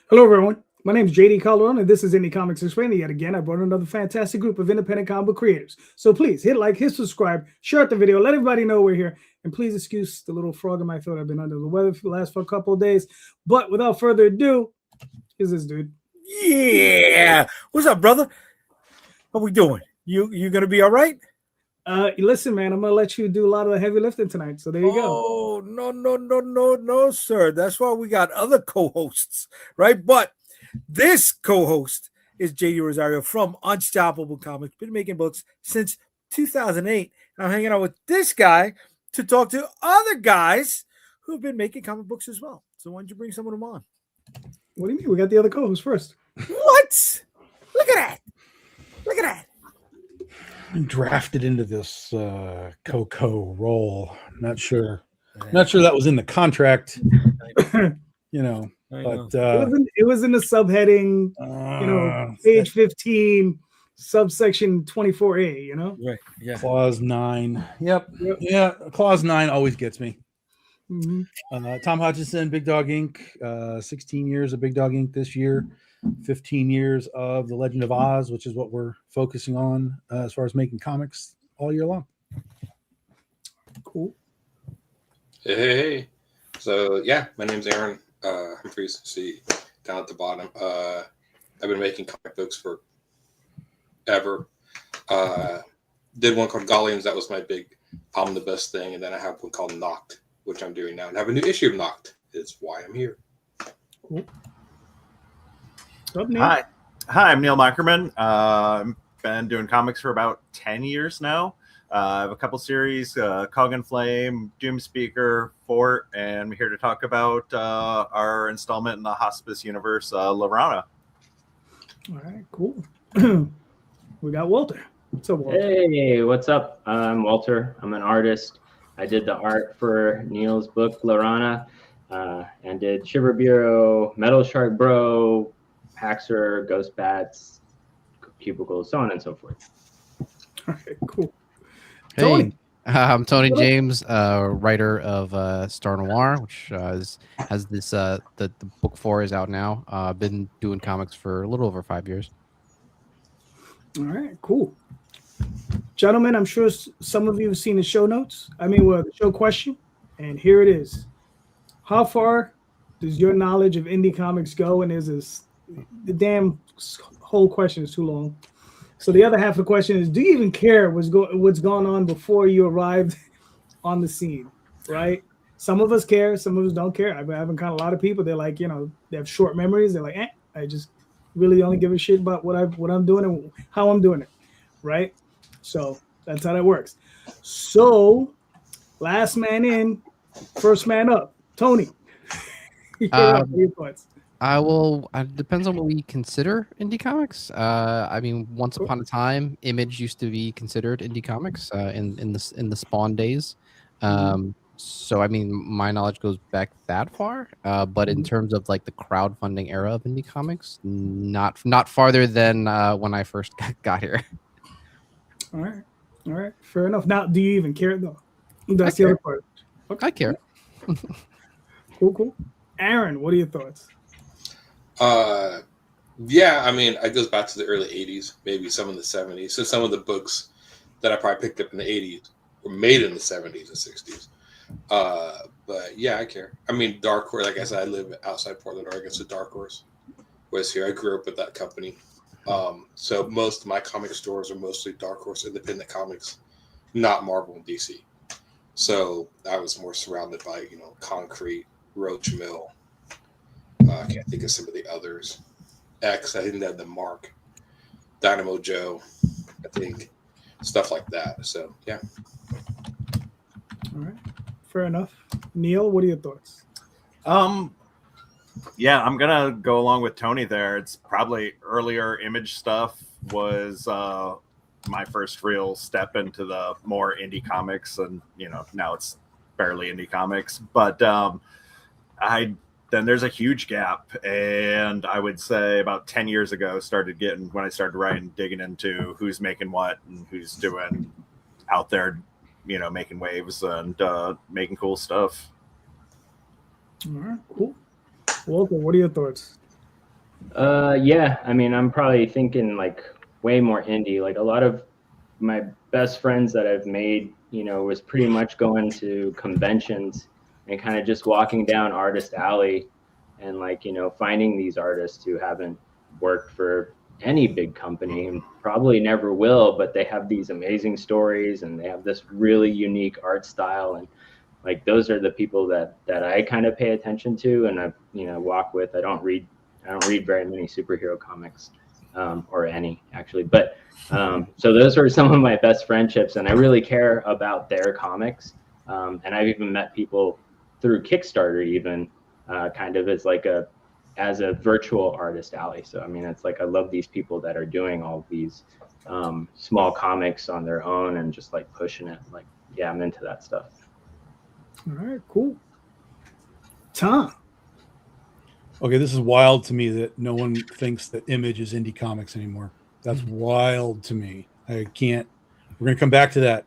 Hello, everyone. My name is JD Calderon, and this is Indy Comics Explained. Yet again, I brought another fantastic group of independent comic book creators. So please hit like, hit subscribe, share out the video, let everybody know we're here. And please excuse the little frog in my throat. I've been under the weather for the last couple of days. But without further ado, here's this dude. Yeah. What's up, brother? What we doing? You gonna be all right? Listen, man, I'm gonna let you do a lot of the heavy lifting tonight. So there you go. Oh, no, sir. That's why we got other co-hosts, right? But this co-host is JD Rosario from Unstoppable Comics. Been making books since 2008. And I'm hanging out with this guy to talk to other guys who've been making comic books as well. So why don't you bring some of them on? What do you mean? We got the other co-host first. What? Look at that. Look at that. Drafted into this Coco role. Not sure that was in the contract. But it was in the subheading, page 15, subsection 24A. Right? Yeah. Clause 9. Yep. Yeah. Clause 9 always gets me. Mm-hmm. Tom Hutchison, Big Dog Inc. 16 years of Big Dog Inc. this year. 15 years of The Legend of Oz, which is what we're focusing on as far as making comics all year long. Cool. Hey. So, yeah, my name's Aaron Humphres. See, down at the bottom. I've been making comic books forever. Did one called Gollems. That was my big omnibus thing. And then I have one called Knocked, which I'm doing now. And I have a new issue of Knocked. It's why I'm here. Cool. Up, Hi, I'm Neil Moherman. I've been doing comics for about 10 years now. I have a couple series, Cog and Flame, Doom Speaker, Fort, and we're here to talk about our installment in the Hospice universe, Lorana. All right, cool. We got Walter. What's up, Walter? Hey, what's up? I'm Walter. I'm an artist. I did the art for Neil's book, Lorana, and did Shiver Bureau, Metal Shark Bro, Paxer, Ghost Bats, Cubicles, so on and so forth. All right, cool. Hey, Tony. I'm Tony James, writer of Star Noir, which has this the book 4 is out now. I've been doing comics for a little over 5 years. All right, cool. Gentlemen, I'm sure some of you have seen the show notes. The show question, and here it is. How far does your knowledge of indie comics go? And the damn whole question is too long. So the other half of the question is, do you even care what's going on before you arrived on the scene, right? Some of us care, some of us don't care. I've encountered a lot of people, they're like, they have short memories. They're like, I just really only give a shit about what I'm doing and how I'm doing it, right? So that's how that works. So last man in, first man up. Tony, your thoughts. It depends on what we consider indie comics. Once upon a time, Image used to be considered indie comics in the Spawn days. So my knowledge goes back that far. But in terms of like the crowdfunding era of indie comics, not farther than when I first got here. All right, fair enough. Now, do you even care though? That's the other part. Okay. I care. Cool. Aaron, what are your thoughts? It goes back to the early 80s, maybe some in the 70s. So some of the books that I probably picked up in the 80s were made in the 70s and 60s. But yeah, I care. Dark Horse, like I said, I live outside Portland, Oregon, so Dark Horse was here. I grew up with that company. So most of my comic stores are mostly Dark Horse independent comics, not Marvel and DC. So I was more surrounded by, Concrete, Roach Mill. I can't think of some of the others. X, I didn't have the Mark, Dynamo Joe, I think, stuff like that. So yeah. All right, fair enough. Neil, what are your thoughts? Yeah, I'm gonna go along with Tony there. It's probably earlier Image stuff was my first real step into the more indie comics, and now it's barely indie comics. But then there's a huge gap, and I would say about 10 years ago when I started writing, digging into who's making what and who's doing out there, making waves and making cool stuff. All right, cool. Walter, what are your thoughts? Yeah, I mean, I'm probably thinking like way more indie. Like a lot of my best friends that I've made, was pretty much going to conventions and kind of just walking down Artist Alley and like, finding these artists who haven't worked for any big company and probably never will, but they have these amazing stories and they have this really unique art style. And like those are the people that I kind of pay attention to and I walk with. I don't read very many superhero comics, or any actually, but so those are some of my best friendships, and I really care about their comics. And I've even met people through Kickstarter, even kind of as a virtual artist alley. So I mean, it's like I love these people that are doing all these small comics on their own and just like pushing it. Like, yeah, I'm into that stuff. All right, cool. Tom. Okay, this is wild to me that no one thinks that Image is indie comics anymore. That's wild to me. I can't. We're gonna come back to that,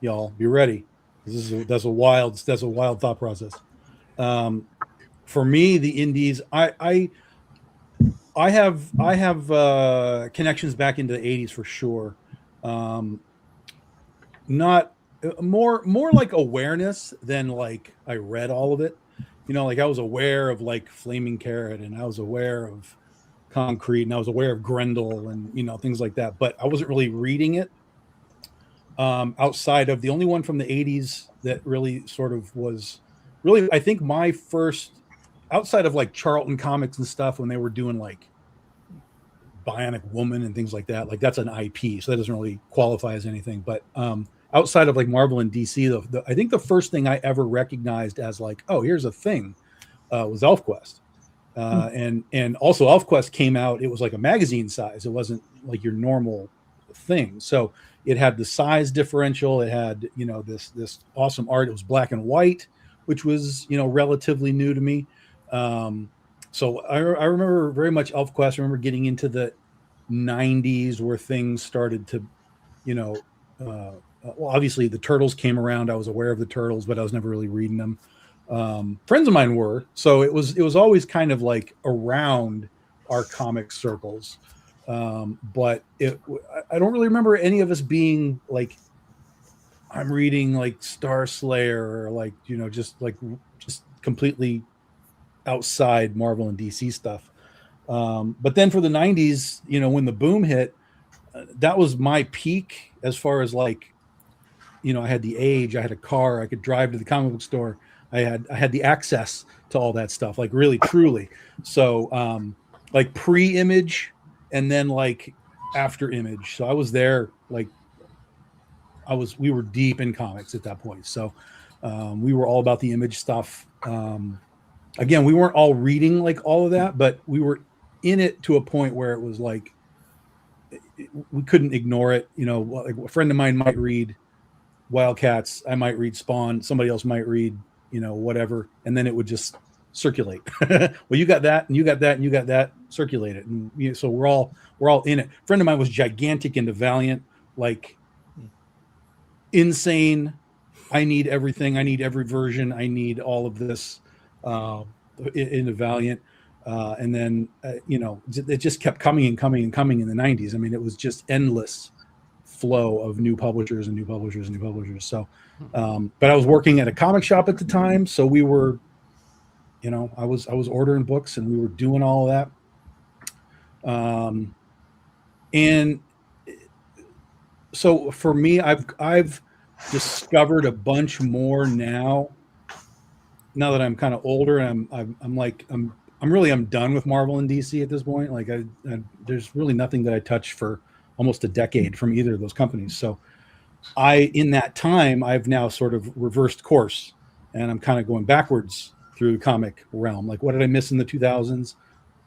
y'all. Be ready. That's a wild thought process. For me, the indies, I have connections back into the 80s for sure. Not more like awareness than like I read all of it. Like I was aware of like Flaming Carrot, and I was aware of Concrete, and I was aware of Grendel, and things like that. But I wasn't really reading it. Outside of the only one from the 80s that really sort of was really, I think my first, outside of like Charlton Comics and stuff, when they were doing like Bionic Woman and things like that, like that's an IP, so that doesn't really qualify as anything. But outside of like Marvel and DC, I think the first thing I ever recognized as like, oh, here's a thing, was ElfQuest. And also ElfQuest came out, it was like a magazine size. It wasn't like your normal thing. So it had the size differential. It had, this awesome art. It was black and white, which was, relatively new to me. So I remember very much ElfQuest. I remember getting into the 90s where things started to, well, obviously the Turtles came around. I was aware of the Turtles, but I was never really reading them. Friends of mine were, so it was always kind of like around our comic circles. But I don't really remember any of us being like, I'm reading like Star Slayer or like, just completely outside Marvel and DC stuff. But then for the 90s, when the boom hit, that was my peak as far as like, I had the age, I had a car, I could drive to the comic book store. I had the access to all that stuff, like really, truly. So like pre-Image and then like after Image. So I was there, like we were deep in comics at that point. So we were all about the Image stuff. Again, we weren't all reading like all of that, but we were in it to a point where it was like, we couldn't ignore it. Like a friend of mine might read Wildcats, I might read Spawn, somebody else might read, whatever, and then it would just circulate. Well, you got that, and you got that, and you got that, circulate it. And so we're all in it. A friend of mine was gigantic into Valiant, like insane. I need everything. I need every version. I need all of this into Valiant. And then, it just kept coming and coming and coming in the 90s. I mean, it was just endless flow of new publishers and new publishers and new publishers. So, but I was working at a comic shop at the time. So we were, I was ordering books and we were doing all of that. And so for me, I've discovered a bunch more now that I'm kind of older, and I'm done with Marvel and DC at this point. Like there's really nothing that I touched for almost a decade from either of those companies. So in that time, I've now sort of reversed course, and I'm kind of going backwards through the comic realm. Like, what did I miss in the 2000s?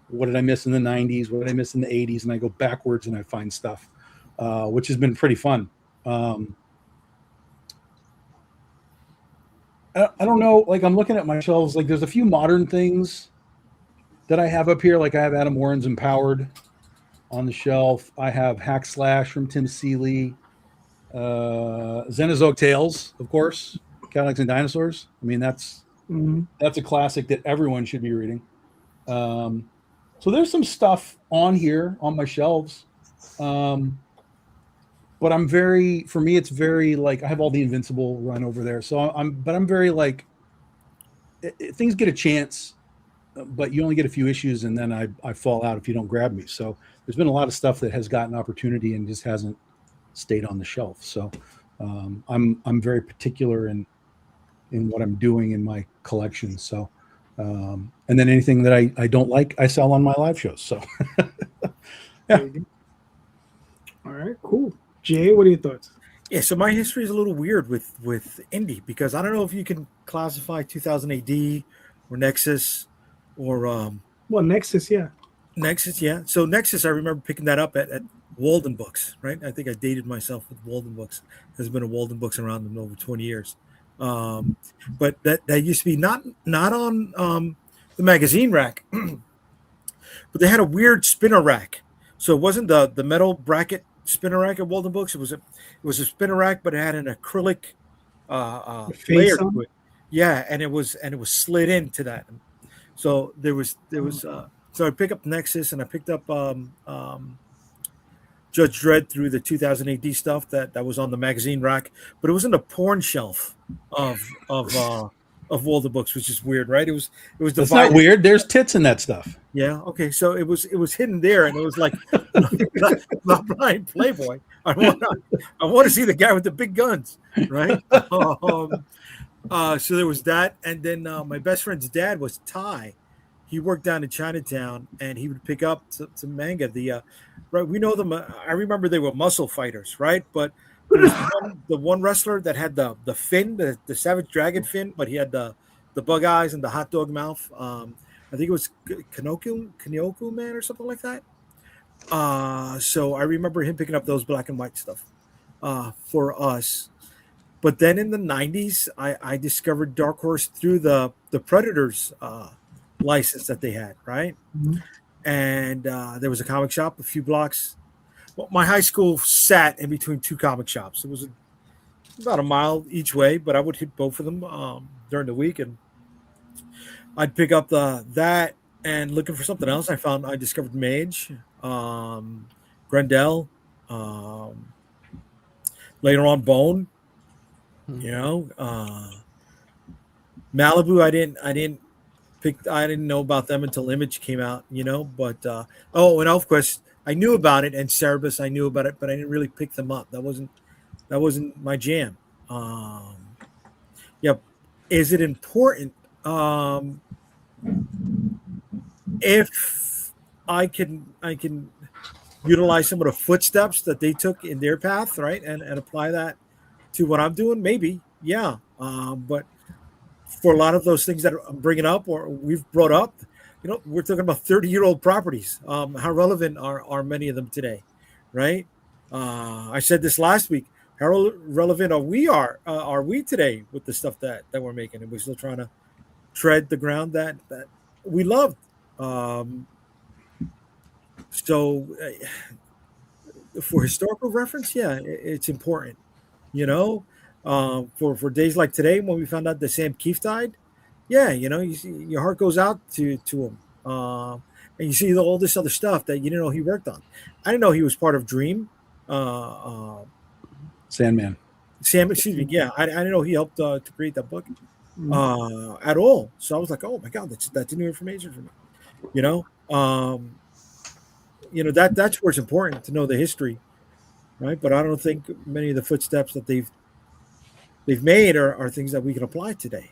What did I miss in the 90s? What did I miss in the 80s? And I go backwards and I find stuff, which has been pretty fun. I don't know. Like, I'm looking at my shelves. Like, there's a few modern things that I have up here. Like, I have Adam Warren's Empowered on the shelf. I have Hack Slash from Tim Seeley. Xenozoic Tales, of course. Cadillacs and Dinosaurs. I mean, that's a classic that everyone should be reading. So there's some stuff on here on my shelves. But for me, it's very like, I have all the Invincible run over there. So I'm very like, things get a chance, but you only get a few issues and then I fall out if you don't grab me. So there's been a lot of stuff that has gotten opportunity and just hasn't stayed on the shelf. So I'm very particular in what I'm doing in my collection. So, and then anything that I don't like, I sell on my live shows. So yeah. All right, cool. Jay, what are your thoughts? Yeah, so my history is a little weird with Indy because I don't know if you can classify 2000 AD or Nexus or Well, Nexus, yeah. Nexus, yeah. So Nexus, I remember picking that up at Walden Books, right? I think I dated myself with Walden Books. There's been a Walden Books around in over 20 years. But that used to be not on the magazine rack, but they had a weird spinner rack. So it wasn't the metal bracket spinner rack at Walden Books. It was a spinner rack, but it had an acrylic layer to it. Yeah, and it was slid into that. So there was so I picked up Nexus and I picked up Judge Dredd through the 2000 AD stuff that was on the magazine rack, but it was in the porn shelf of Walden Books, which is weird, right? It was divided. That's not weird. There's tits in that stuff. Yeah. Okay. So it was hidden there, and it was like not blind Playboy. I want to see the guy with the big guns, right? So there was that, and then my best friend's dad was Thai. He worked down in Chinatown, and he would pick up some manga. Right, we know them. I remember they were muscle fighters, right? But there was the one wrestler that had the fin, the Savage Dragon fin, but he had the bug eyes and the hot dog mouth. I think it was Kanyoku Man or something like that. So I remember him picking up those black and white stuff for us. But then in the 90s, I discovered Dark Horse through the Predators license that they had, right? Mm-hmm. And there was a comic shop a few blocks. Well, my high school sat in between two comic shops. It was about a mile each way, but I would hit both of them during the week, and I'd pick up that and looking for something else. I discovered Mage, Grendel, later on Bone. You know, Malibu. I didn't know about them until Image came out. You know, but and Elfquest, I knew about it, and Cerebus, I knew about it, but I didn't really pick them up. That wasn't my jam. Yeah, is it important? If I can utilize some of the footsteps that they took in their path, right, and apply that to what I'm doing, maybe, yeah. But for a lot of those things that I'm bringing up or we've brought up, you know, we're talking about 30-year-old properties. How relevant are many of them today, right? I said this last week. How relevant are we today with the stuff that we're making, and we're still trying to tread the ground that we loved. So for historical reference, yeah, it's important. You know, for days like today when we found out that Sam Keefe died, yeah, you know, your heart goes out to him, and you see all this other stuff that you didn't know he worked on. I didn't know he was part of Dream. Sandman. Excuse me. Yeah, I didn't know he helped to create that book at all. So I was like, oh my god, that's new information for me. You know, that's where it's important to know the history, right? But I don't think many of the footsteps that they've made are things that we can apply today.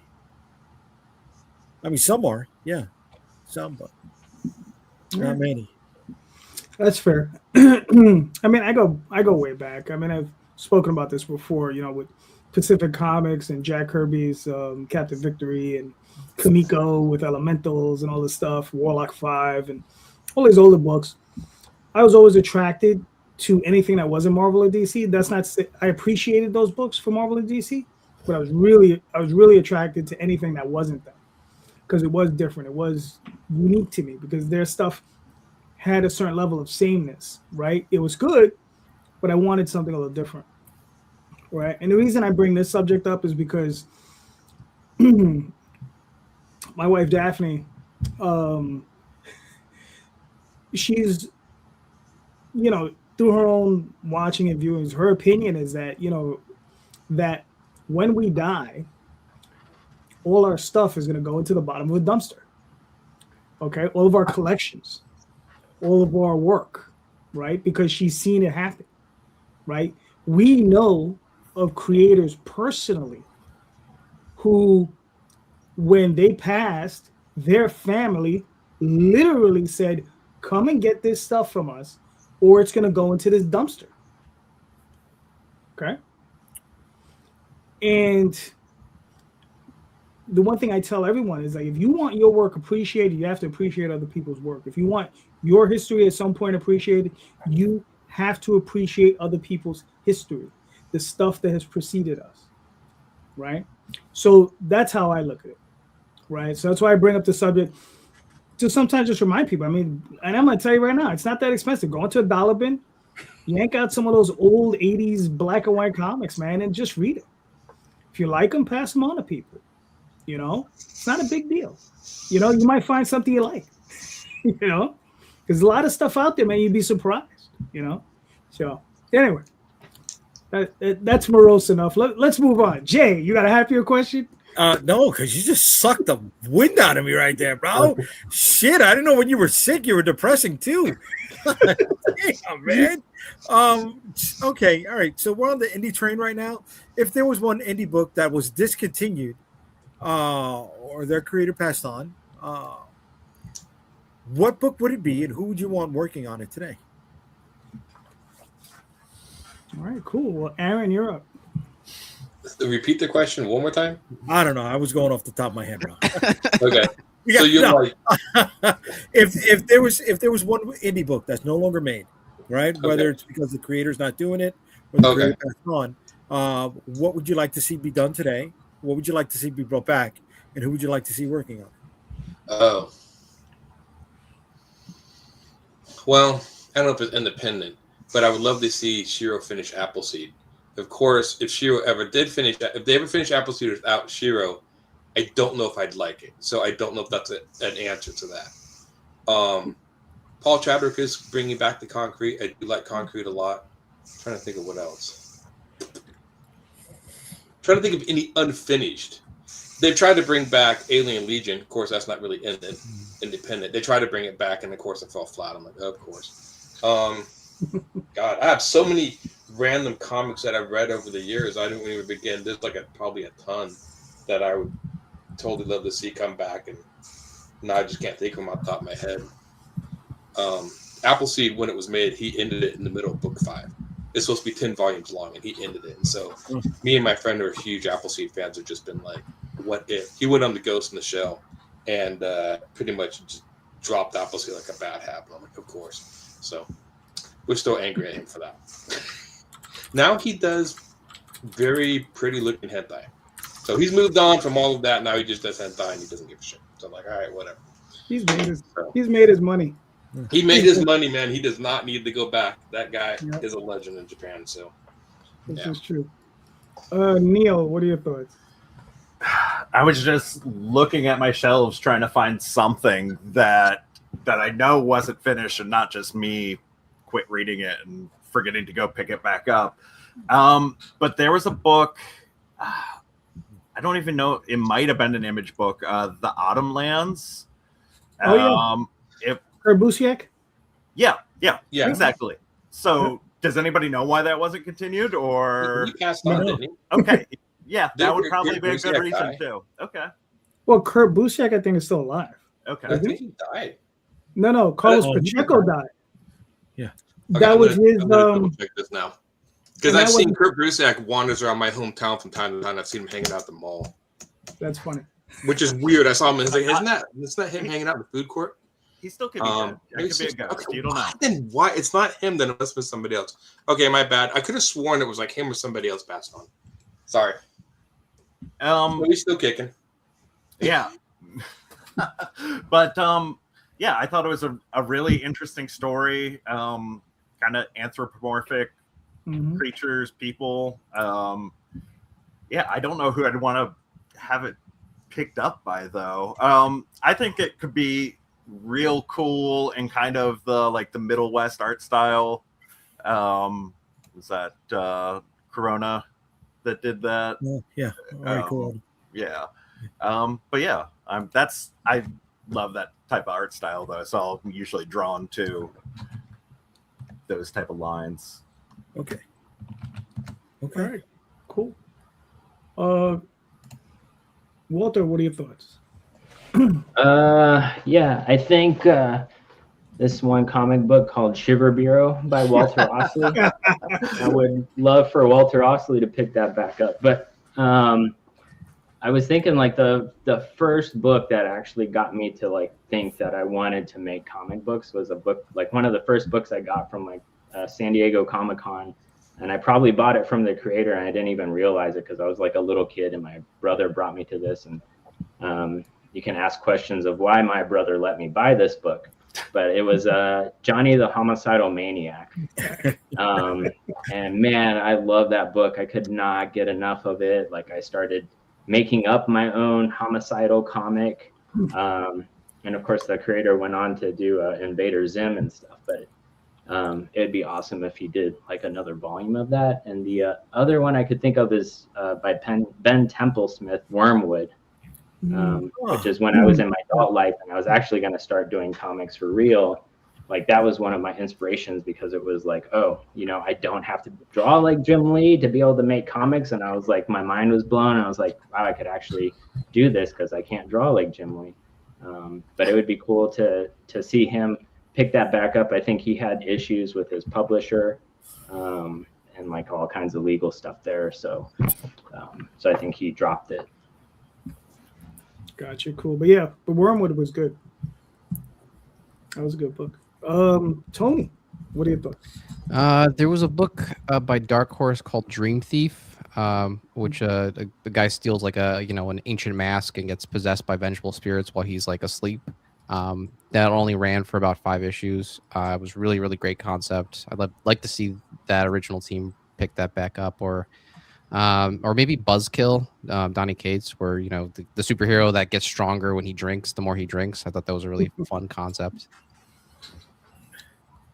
I mean, some are, yeah, some, but not many. That's fair. I mean, I go way back. I mean, I've spoken about this before, you know, with Pacific Comics and Jack Kirby's Captain Victory and Kamiko with Elementals and all this stuff, Warlock 5 and all these older books. I was always attracted to anything that wasn't Marvel or DC. That's not, I appreciated those books for Marvel and DC, but I was really attracted to anything that wasn't them because it was different. It was unique to me because their stuff had a certain level of sameness, right? It was good, but I wanted something a little different, right? And the reason I bring this subject up is because my wife Daphne she's, through her own watching and viewings, her opinion is that, that when we die, all our stuff is going to go into the bottom of a dumpster. Okay. All of our collections, all of our work, right? Because she's seen it happen, right? We know of creators personally who, when they passed, their family literally said, come and get this stuff from us, or it's going to go into this dumpster. Okay. And the one thing I tell everyone is, like, if you want your work appreciated, you have to appreciate other people's work. If you want your history at some point appreciated, you have to appreciate other people's history, the stuff that has preceded us, right? So that's how I look at it, right? So that's why I bring up the subject to sometimes just remind people. I mean, and I'm going to tell you right now, it's not that expensive. Go into a dollar bin, yank out some of those old 80s black and white comics, man, and just read it. If you like them, pass them on to people. It's not a big deal. You might find something you like, there's a lot of stuff out there, man. You'd be surprised, So anyway, that's morose enough. Let's move on. Jay, you got a happier question? No, because you just sucked the wind out of me right there, bro. Shit, I didn't know when you were sick, you were depressing too. Damn, man. Okay, all right. So we're on the indie train right now. If there was one indie book that was discontinued, or their creator passed on, what book would it be, and who would you want working on it today? All right, cool. Well, Aaron, you're up. Repeat the question one more time. I don't know. I was going off the top of my head, bro. Okay. So you're like, if there was one indie book that's no longer made, right? Okay. Whether it's because the creator's not doing it or the creator passed on, what would you like to see be done today? What would you like to see be brought back, and who would you like to see working on it? Oh, well, I don't know if it's independent, but I would love to see Shiro finish Appleseed. Of course, if Shiro ever did finish that, if they ever finish Appleseed without Shiro, I don't know if I'd like it. So I don't know if that's an answer to that. Paul Chadwick is bringing back the Concrete. I do like Concrete a lot. I'm trying to think of what else. Trying to think of any unfinished. They've tried to bring back Alien Legion. Of course, that's not really independent. They tried to bring it back, and of course, it fell flat. I'm like, of course. God, I have so many random comics that I've read over the years. I don't even begin. There's like probably a ton that I would totally love to see come back, and now I just can't think of them off the top of my head. Appleseed, when it was made, he ended it in the middle of book 5. It's supposed to be 10 volumes long, and he ended it. And so me and my friend who are huge Appleseed fans have just been like, what if? He went on the Ghost in the Shell and pretty much just dropped Appleseed like a bad habit. I'm like, of course. So we're still angry at him for that. Now he does very pretty looking hentai. So he's moved on from all of that. Now he just does hentai and he doesn't give a shit. So I'm like, all right, whatever. He's made his money. He made his money, man. He does not need to go back. That guy is a legend in Japan. So this is true. Neil, what are your thoughts? I was just looking at my shelves trying to find something that I know wasn't finished and not just me quit reading it and forgetting to go pick it back up. But there was a book. I don't even know. It might have been an Image book. The Autumn Lands. Kurt Busiek? Yeah, exactly. So, does anybody know why that wasn't continued? Or he passed on, didn't he? Okay, yeah, that would probably be a good reason too. Okay. Well, Kurt Busiek, I think, is still alive. Okay. I think he died. No, Carlos Pacheco died. Yeah. That was his. I'm gonna double check this now, because I've seen was, Kurt Busiek wanders around my hometown from time to time. I've seen him hanging out at the mall. That's funny. Which is weird. I saw him and he's like, isn't that him hanging out in the food court? He still could be dead. That could be a ghost. Okay, You don't know. Then why? It's not him. Then it must have been somebody else. Okay, my bad. I could have sworn it was like him or somebody else passed on. Sorry. But he's still kicking. Yeah. But yeah, I thought it was a really interesting story. Kind of anthropomorphic creatures, people. Yeah, I don't know who I'd want to have it picked up by though. I think it could be real cool and kind of the Middle West art style. Was that Corona that did that? Yeah. All right, cool. Yeah. But yeah, I love that type of art style though. So I'm usually drawn to those type of lines. Okay. All right, cool. Walter, what are your thoughts? Yeah, I think this one comic book called Shiver Bureau by Walter Osley. I would love for Walter Osley to pick that back up. But I was thinking like the first book that actually got me to like think that I wanted to make comic books was a book, like one of the first books I got from like San Diego Comic-Con. And I probably bought it from the creator and I didn't even realize it because I was like a little kid and my brother brought me to this. And you can ask questions of why my brother let me buy this book. But it was Johnny the Homicidal Maniac. And man, I love that book. I could not get enough of it. Like I started making up my own homicidal comic. And of course, the creator went on to do Invader Zim and stuff. But it'd be awesome if he did like another volume of that. And the other one I could think of is by Ben Templesmith, Wormwood. Which is when I was in my adult life and I was actually going to start doing comics for real. Like that was one of my inspirations because it was like, oh, you know, I don't have to draw like Jim Lee to be able to make comics. And I was like, my mind was blown. I was like, wow, I could actually do this because I can't draw like Jim Lee. But it would be cool to see him pick that back up. I think he had issues with his publisher and like all kinds of legal stuff there. So I think he dropped it. Gotcha, cool. But yeah, but Wormwood was good. That was a good book. Tony, what are your thoughts? There was a book by Dark Horse called Dream Thief, which the guy steals like an ancient mask and gets possessed by vengeful spirits while he's like asleep. That only ran for about 5 issues. It was really, really great concept. I'd like to see that original team pick that back up, or maybe Buzzkill, Donny Cates, where the superhero that gets stronger when he drinks, the more he drinks. I thought that was a really fun concept.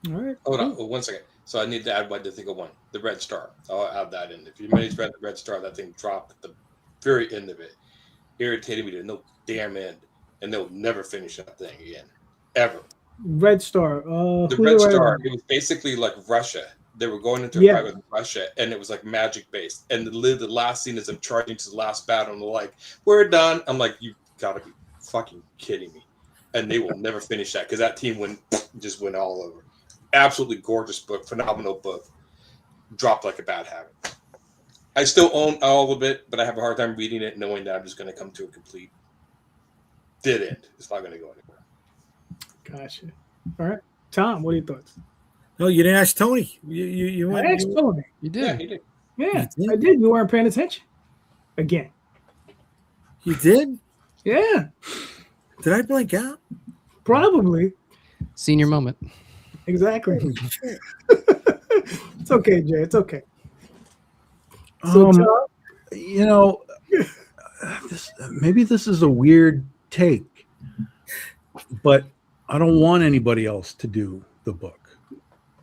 All right. Hold on, 1 second. So I need to add one to think of one. The Red Star. I'll add that in. If anybody's read the Red Star, that thing dropped at the very end of it. Irritated me to no damn end. And they'll never finish that thing again. Ever. Red Star. The Red Star, it was basically like Russia. They were going into a fight with Russia, and it was like magic based. And the last scene is them charging to the last battle, and they're like, "We're done." I'm like, "You gotta be fucking kidding me!" And they will never finish that because that team went all over. Absolutely gorgeous book, phenomenal book. Dropped like a bad habit. I still own all of it, but I have a hard time reading it, knowing that I'm just going to come to a complete dead end. It's not going to go anywhere. Gotcha. All right, Tom, what are your thoughts? No, you didn't ask Tony. You I asked Tony. You did. Yeah, he did. Yeah, I did. You weren't paying attention. Again. You did? Yeah. Did I blank out? Probably. Senior moment. Exactly. It's okay, Jay. It's okay. So, maybe this is a weird take, but I don't want anybody else to do the book.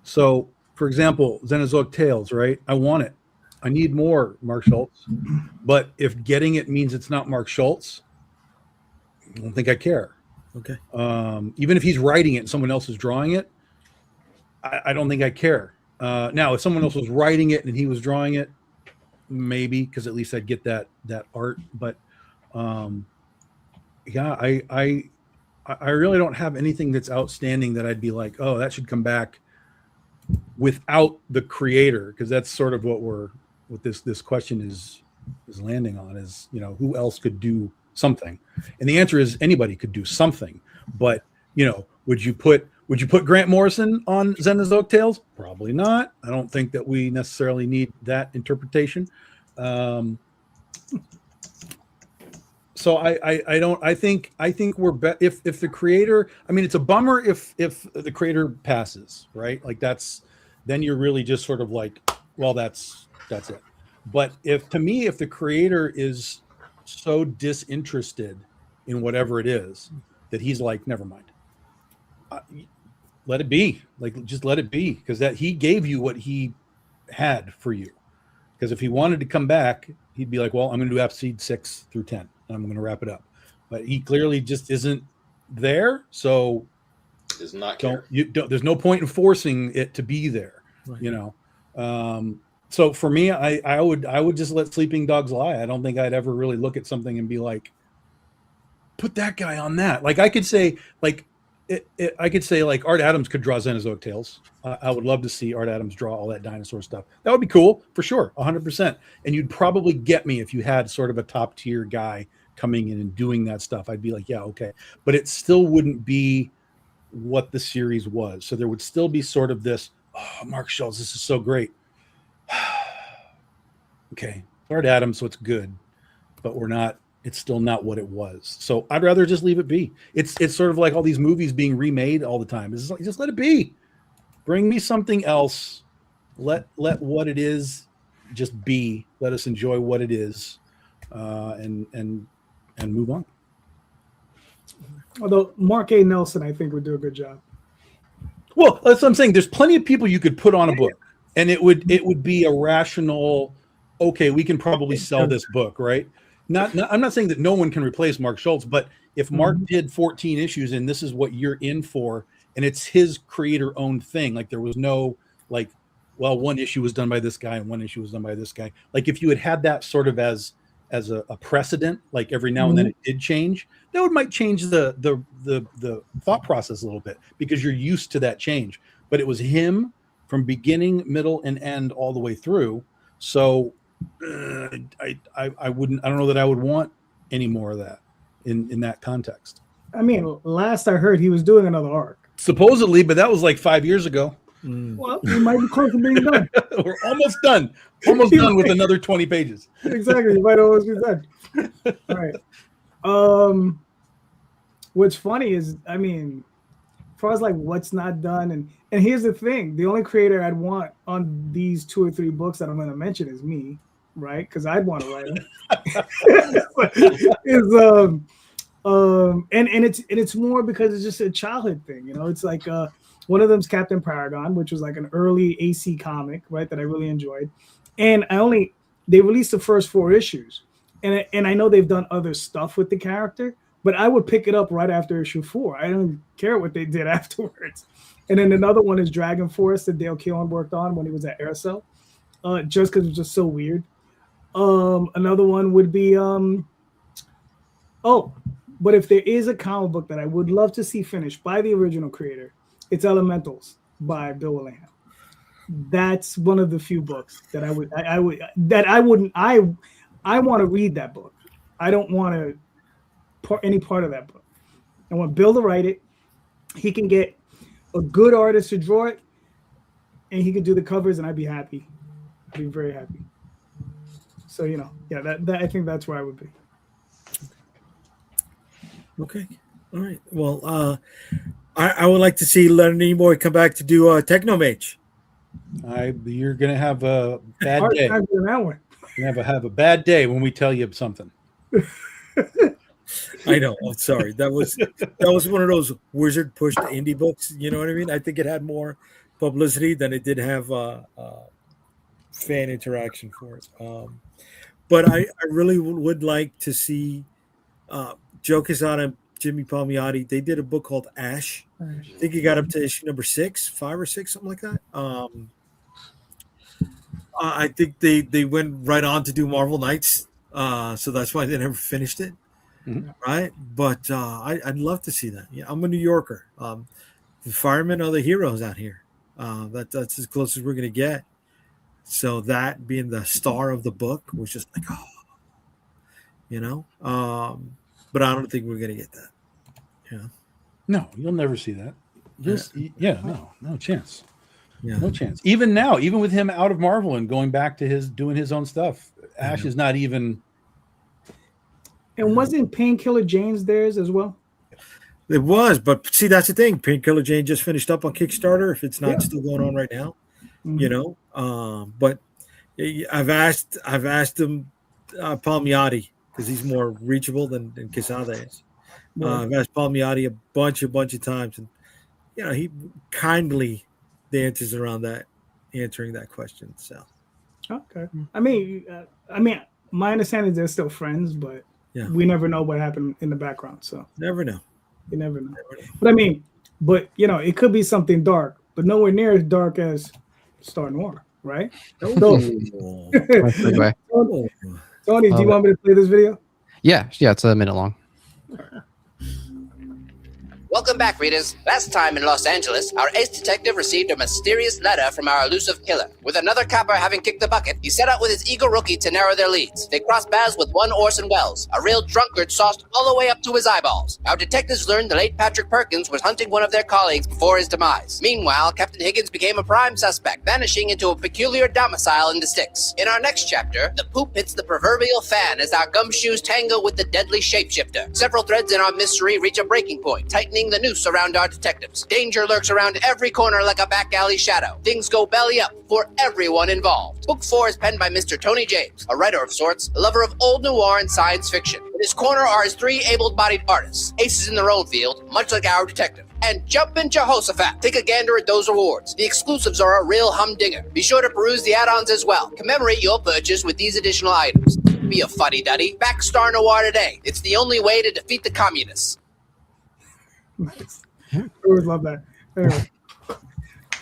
So, for example, Xenozoic Tales, right? I want it. I need more Mark Schultz. But if getting it means it's not Mark Schultz, I don't think I care. Okay. Even if he's writing it and someone else is drawing it, I don't think I care. Now, if someone else was writing it and he was drawing it, maybe, because at least I'd get that art. But yeah, I really don't have anything that's outstanding that I'd be like, oh, that should come back without the creator, because that's sort of what this question is landing on, is who else could do something. And the answer is anybody could do something. But would you put Grant Morrison on Xenozoic Tales? Probably not. I don't think that we necessarily need that interpretation. So I think we're if the creator, I mean, it's a bummer if the creator passes, right? Like then you're really just sort of like, well, that's it. But if the creator is so disinterested in whatever it is that he's like, never mind, let it be. Like, just let it be, because that he gave you what he had for you. Because if he wanted to come back, he'd be like, well, I'm going to do Seed 6 through 10, and I'm going to wrap it up. But he clearly just isn't there, so Is not there's no point in forcing it to be there, Right. you know. So for me, I would just let sleeping dogs lie. I don't think I'd ever really look at something and be like, put that guy on that. Like, I could say, like, I could say, like, Art Adams could draw Xenozoic Tales. I would love to see Art Adams draw all that dinosaur stuff. That would be cool, for sure, 100%. And you'd probably get me if you had sort of a top tier guy coming in and doing that stuff. I'd be like, yeah, okay. But it still wouldn't be what the series was. So there would still be sort of this, oh, Mark Schultz, this is so great. Okay, Art Adams, so it's good, but it's still not what it was. So I'd rather just leave it be. It's sort of like all these movies being remade all the time. It's like, just let it be. Bring me something else. Let what it is just be. Let us enjoy what it is, and move on. Although Mark A. Nelson, I think, would do a good job. Well, that's what I'm saying. There's plenty of people you could put on a book, and it would be a rational. Okay, we can probably sell this book, right? I'm not saying that no one can replace Mark Schultz, but if Mark did 14 issues and this is what you're in for, and it's his creator-owned thing, like there was no like, well, one issue was done by this guy and one issue was done by this guy. Like if you had that sort of as a precedent, like every now and then it did change, that might change the thought process a little bit because you're used to that change. But it was him from beginning, middle, and end all the way through. So I don't know that I would want any more of that in that context. I mean, last I heard, he was doing another arc. Supposedly, but that was like 5 years ago. Well, we might be close to being done. We're almost done. Almost done with another 20 pages. Exactly. You might always be done. All right. What's funny is, I mean, as far as like what's not done, and here's the thing: the only creator I'd want on these 2 or 3 books that I'm going to mention is me, right? Because I'd want to write them. And it's more because it's just a childhood thing, you know. It's like one of them's Captain Paragon, which was like an early AC comic, right, that I really enjoyed. And they released the first 4 issues, and I know they've done other stuff with the character, but I would pick it up right after issue 4. I don't care what they did afterwards. And then another one is Dragon Force that Dale Keown worked on when he was at Aircel, just because it was just so weird. Another one would be but if there is a comic book that I would love to see finished by the original creator, it's Elementals by Bill Willingham. That's one of the few books that I want to read that book. I don't want to any part of that book. I want Bill to write it. He can get a good artist to draw it, and he can do the covers, and I'd be happy. I'd be very happy. So, you know, yeah, that I think that's where I would be. Okay. All right. Well, I would like to see Leonard Nimoy come back to do Technomage. You're gonna have a bad Hard day. time doing that one. You're gonna have a bad day when we tell you something. I know. I'm sorry. That was one of those wizard pushed indie books. You know what I mean? I think it had more publicity than it did have fan interaction for it. But I really would like to see Joe Quesada and Jimmy Palmiotti. They did a book called Ash. I think he got up to issue number 5 or 6, something like that. I think they went right on to do Marvel Knights, so that's why they never finished it. Mm-hmm. Right, but I'd love to see that. Yeah, I'm a New Yorker. The firemen are the heroes out here. That's as close as we're gonna get. So that being the star of the book was just like, oh, you know. But I don't think we're gonna get that. Yeah. No, you'll never see that. No chance. Yeah. No chance. Even now, even with him out of Marvel and going back to doing his own stuff, Ash is not even. And wasn't Painkiller Jane's theirs as well? It was, but see, that's the thing. Painkiller Jane just finished up on Kickstarter. If it's not still going on right now, you know. But I've asked him Palmiotti because he's more reachable than Quesada is. I've asked Palmiotti a bunch of times, and he kindly dances around answering that question. So Okay. I mean, my understanding is they're still friends, but Yeah. we never know what happened in the background. So never know. you never know. But I mean, it could be something dark, but nowhere near as dark as Star Noir, right? So, Anyway, Tony, do you want me to play this video? yeah, it's a minute long. Welcome back, readers. Last time in Los Angeles, our ace detective received a mysterious letter from our elusive killer. With another copper having kicked the bucket, he set out with his eager rookie to narrow their leads. They crossed paths with one Orson Welles, a real drunkard sauced all the way up to his eyeballs. Our detectives learned the late Patrick Perkins was hunting one of their colleagues before his demise. Meanwhile, Captain Higgins became a prime suspect, vanishing into a peculiar domicile in the sticks. In our next chapter, the poop hits the proverbial fan as our gumshoes tango with the deadly shapeshifter. Several threads in our mystery reach a breaking point, tightening the noose around our detectives. Danger lurks around every corner like a back alley shadow. Things go belly up for everyone involved. Book 4 is penned by Mr. Tony James, a writer of sorts, a lover of old noir and science fiction. In his corner are his 3 able-bodied artists, aces in their own field, much like our detective. And Jumpin' Jehoshaphat. Take a gander at those rewards. The exclusives are a real humdinger. Be sure to peruse the add-ons as well. Commemorate your purchase with these additional items. Be a fuddy-duddy. Back Star Noir today. It's the only way to defeat the communists. Nice. I always love that. Anyway.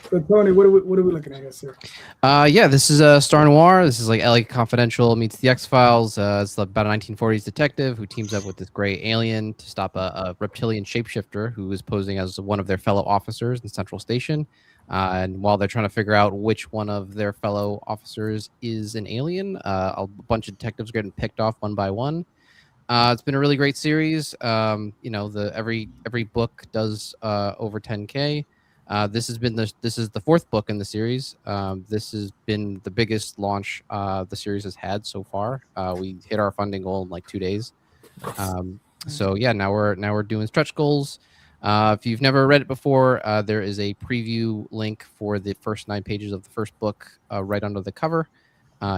So Tony, what are we looking at here, sir? Yeah, this is Star Noir. This is like LA Confidential meets the X-Files. It's about a 1940s detective who teams up with this gray alien to stop a reptilian shapeshifter who is posing as one of their fellow officers in Central Station. And while they're trying to figure out which one of their fellow officers is an alien, a bunch of detectives are getting picked off one by one. It's been a really great series. Every book does over 10K. This is the 4th book in the series. This has been the biggest launch the series has had so far. We hit our funding goal in like 2 days. So yeah, now we're doing stretch goals. If you've never read it before, there is a preview link for the first 9 pages of the first book right under the cover.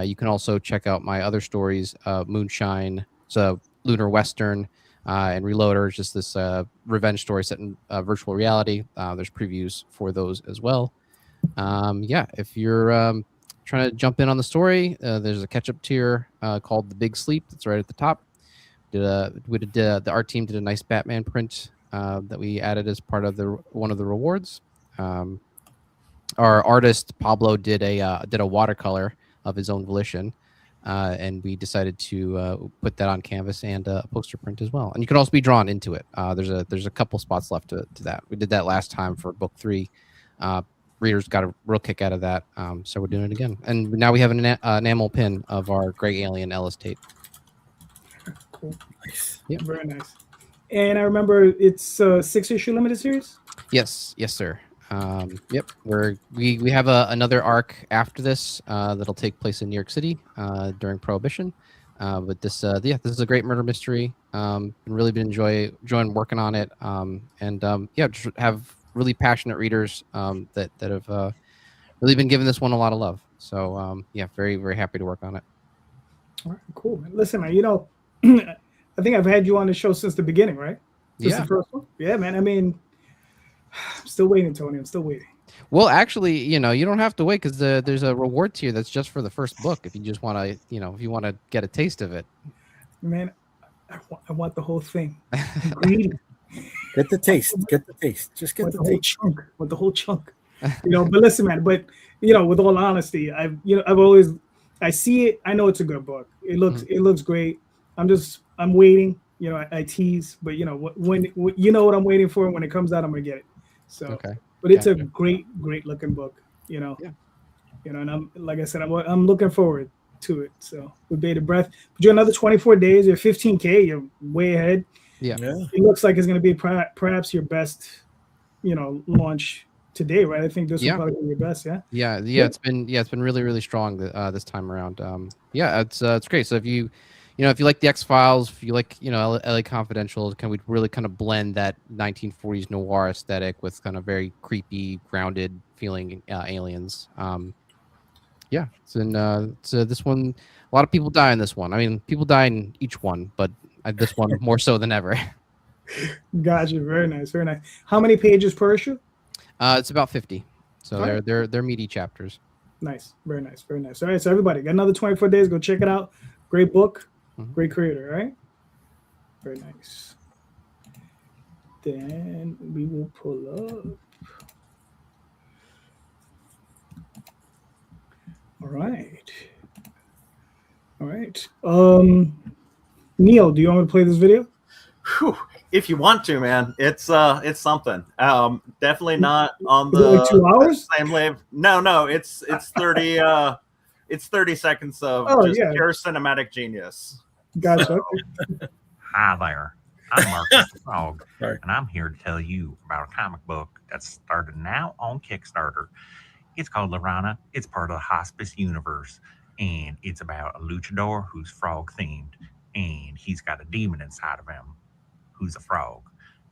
You can also check out my other stories, Moonshine. It's a lunar western, and Reloader is just this revenge story set in virtual reality. There's previews for those as well. If you're trying to jump in on the story, there's a catch-up tier called The Big Sleep that's right at the top. The art team did a nice Batman print that we added as part of one of the rewards. Our artist Pablo did a watercolor of his own volition. And we decided to put that on canvas and a poster print as well. And you can also be drawn into it. There's a couple spots left to that. We did that last time for book 3. Readers got a real kick out of that, so we're doing it again. And now we have an enamel pin of our gray alien Ellis Tate. Cool. Nice. Yep. Very nice. And I remember it's a 6-issue limited series? Yes, sir. Yep, we have another arc after this that'll take place in New York City during Prohibition. But this is a great murder mystery. Really been enjoying working on it. Just have really passionate readers that have really been giving this one a lot of love. So very, very happy to work on it. All right, cool. Listen, man, I think I've had you on the show since the beginning, right? Since the first one? Yeah, man. I mean, I'm still waiting, Tony. I'm still waiting. Well, actually, you don't have to wait because there's a reward tier that's just for the first book. If you just want to, if you want to get a taste of it. Man, I want the whole thing. I'm greedy. Get the taste. Just get the whole taste. chunk. Want the whole chunk. But listen, man. But with all honesty, I see it. I know it's a good book. It looks great. I'm waiting. I tease, but when what I'm waiting for, when it comes out, I'm gonna get it. So, okay. But it's a great looking book. And I'm like I said, I'm looking forward to it. So with bated breath. But you're another 24 days. You're 15K. You're way ahead. Yeah. It looks like it's gonna be perhaps your best, launch today, right? I think this will probably be your best. Yeah. It's been really, really strong this time around. It's great. So if you like the X-Files, if you like, LA Confidential, we really kind of blend that 1940s noir aesthetic with kind of very creepy, grounded feeling aliens. So this one, a lot of people die in this one. I mean, people die in each one, but this one more so than ever. Gotcha. Very nice. Very nice. How many pages per issue? It's about 50. So All right. they're meaty chapters. Nice, very nice, very nice. All right, so everybody got another 24 days. Go check it out. Great book, great creator. All right, very nice. Then we will pull up. All right. All right. Neil, do you want me to play this video? Whew. If you want to, man, it's something. Definitely not on Is it like 2 hours? same wave. No, it's 30 it's 30 seconds of just pure cinematic genius. Gotcha. Hi there. I'm Marcus the Frog, and I'm here to tell you about a comic book that's started now on Kickstarter. It's called Lorana. It's part of the Hospice universe, and it's about a luchador who's frog themed, and he's got a demon inside of him who's a frog,